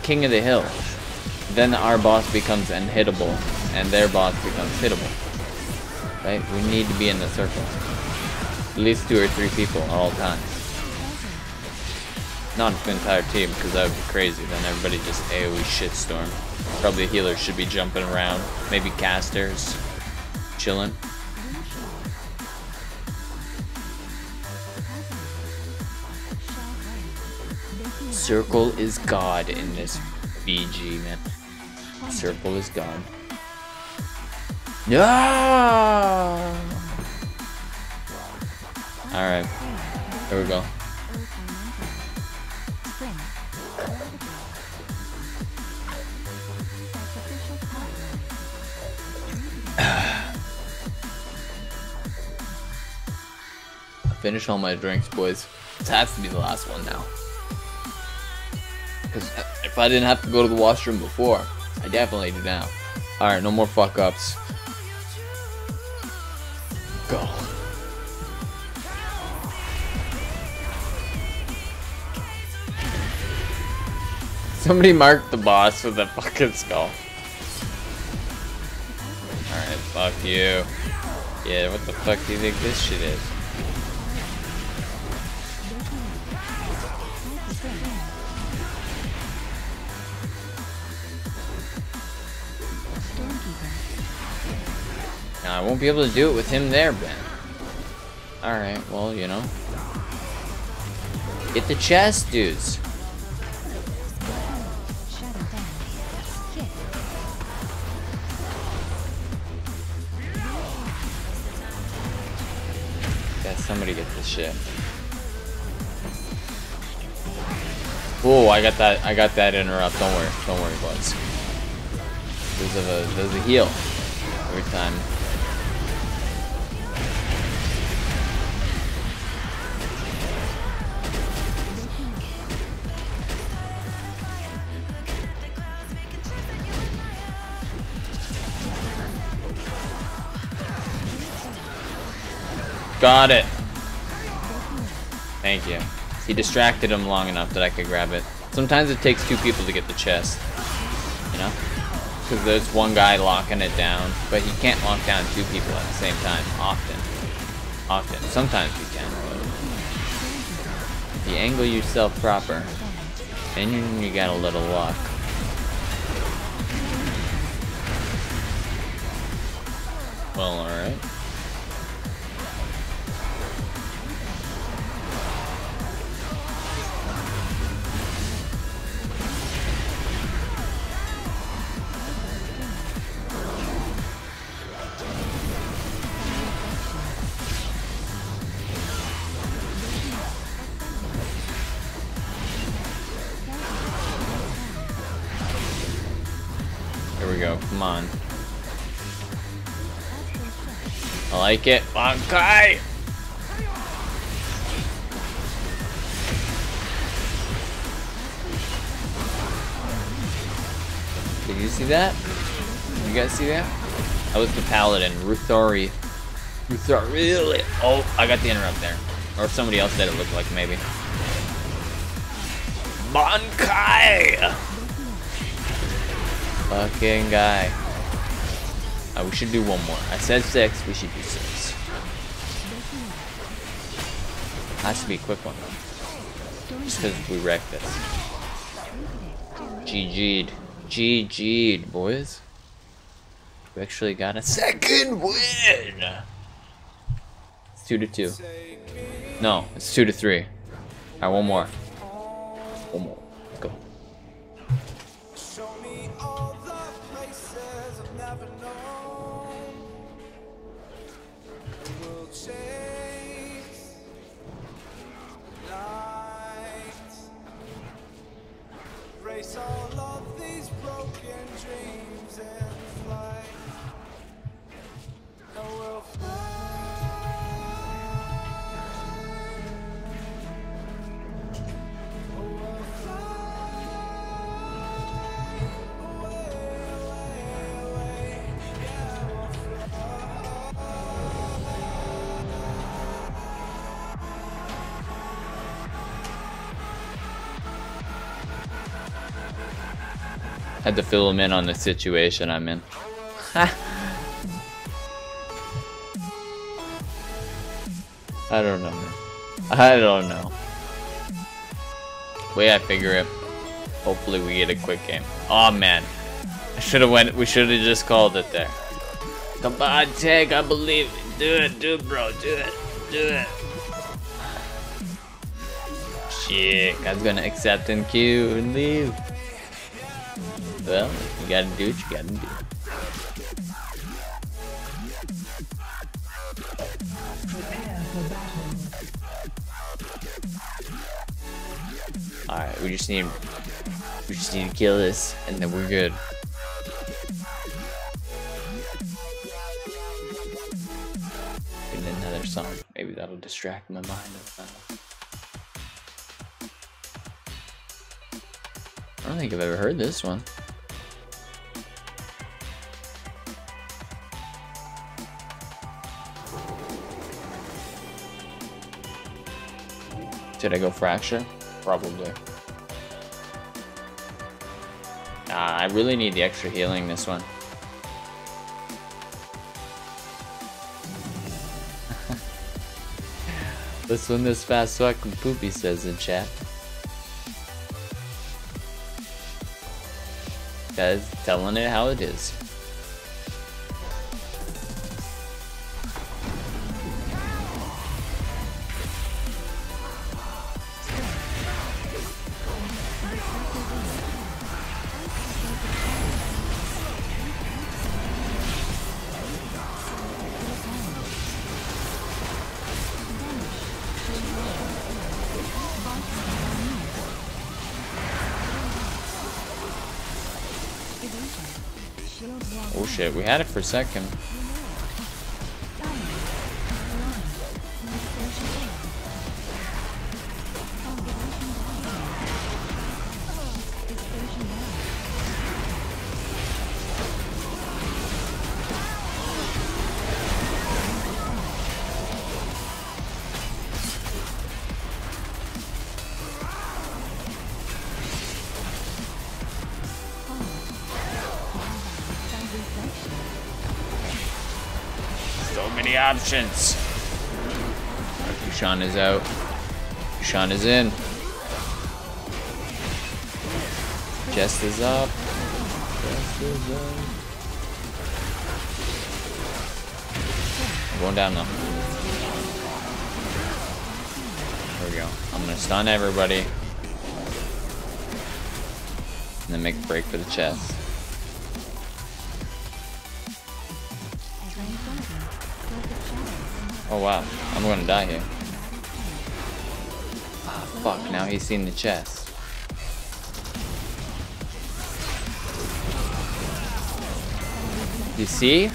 King of the Hill. Then our boss becomes unhittable and their boss becomes hittable. Right? We need to be in the circle. At least 2 or 3 people at all times. Not the entire team, because that would be crazy. Then everybody just AoE shitstorm. Probably healers should be jumping around. Maybe casters chilling. Circle is God in this BG, man. Circle is God. Yeah. All right, here we go. Finish all my drinks, boys. This has to be the last one now. Because if I didn't have to go to the washroom before, I definitely do now. Alright, no more fuck ups. Go. Somebody marked the boss with a fucking skull. Alright, fuck you. Yeah, what the fuck do you think this shit is? Now, I won't be able to do it with him there, Ben. Alright, well, you know. Get the chest, dudes. Yeah, somebody get this shit. Oh, I got that interrupt. Don't worry, boys. There's a heal every time. Got it. Thank you. He distracted him long enough that I could grab it. Sometimes it takes 2 people to get the chest. You know? Because there's one guy locking it down, but he can't lock down 2 people at the same time. Often. Sometimes you can, but if you angle yourself proper, then you got a little luck. Well, alright. Here we go, come on. I like it. Okay. Did you see that? Did you guys see that? That was the paladin, Ruthari. Really? Oh, I got the interrupt there. Or somebody else said it looked like maybe. Bankai! Fucking guy. We should do 1 more. I said 6, we should do 6. Has to be a quick one though. Just because we wrecked this. GG'd, boys. We actually got a 2nd win! It's 2-2. No, it's 2-3. Alright, 1 more. 1 more. Let's go. All of these broken dreams and flight. And we'll fly. Had to fill him in on the situation I'm in. I don't know, man. I don't know. Way I figure it. Hopefully we get a quick game. Oh man. We should have just called it there. Come on, Tag, I believe it. Do it, bro. Do it. Shit, God's gonna accept and queue and leave. Well, you gotta do what you gotta do. Prepare for battle. Alright, we just need to kill this and then we're good. And another song. Maybe that'll distract my mind. I don't think I've ever heard this one. Did I go Fracture? Probably. I really need the extra healing this one. Let's win this fast so I can poopy, says in chat. Guys, telling it how it is. Oh shit, we had it for a second. So many options. Kushan is out. Kushan is in. Chest is up. Chest is up. I'm going down now. There we go. I'm gonna stun everybody. And then make a break for the chest. Oh wow, I'm gonna die here. Ah, fuck, now he's seen the chest. You see?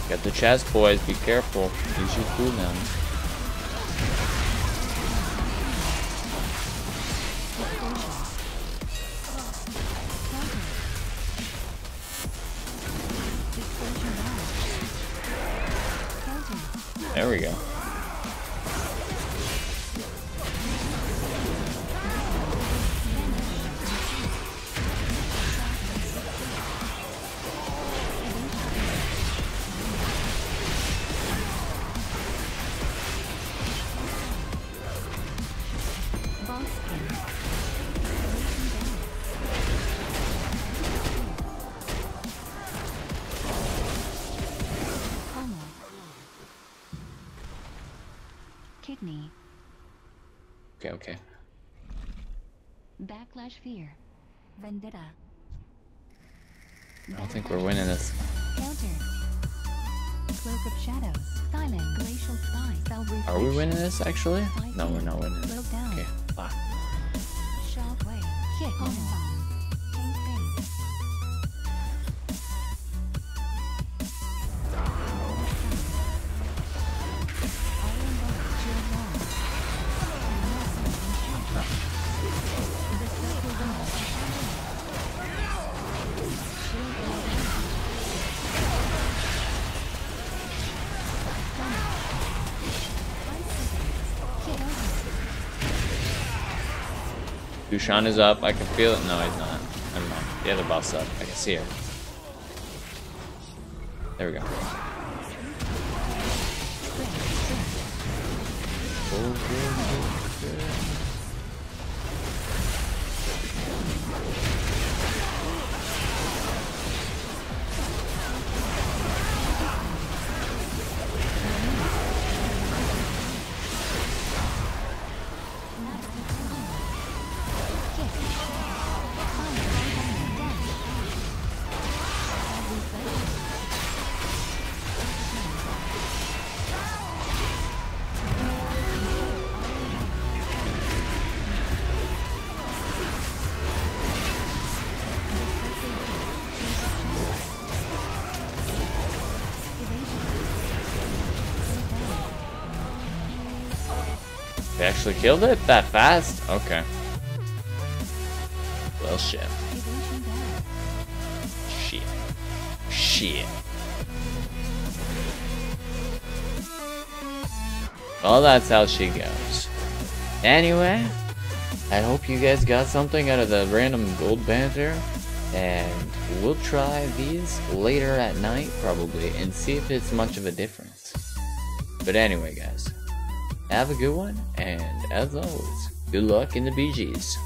Get the chest, boys. Be careful. Use your cooldown. There we go. Kidney. Okay. Backlash fear. Vendetta. I don't think we're winning this. Counter. Cloak of shadows. Silent. Glacial spy. Spell reflection. Are we winning this actually? No, we're not winning it. Cloak down. Okay, fuck. Shockwave. Hit. Bomb. King Fang. Dushan is up. I can feel it. No, he's not. Never mind. The other buff's up. I can see her. There we go. They actually killed it that fast? Okay. Well, shit. Shit. Shit. Well, that's how she goes. Anyway, I hope you guys got something out of the random gold banter. And we'll try these later at night, probably, and see if it's much of a difference. But anyway, guys. Have a good one, and as always, good luck in the BGs.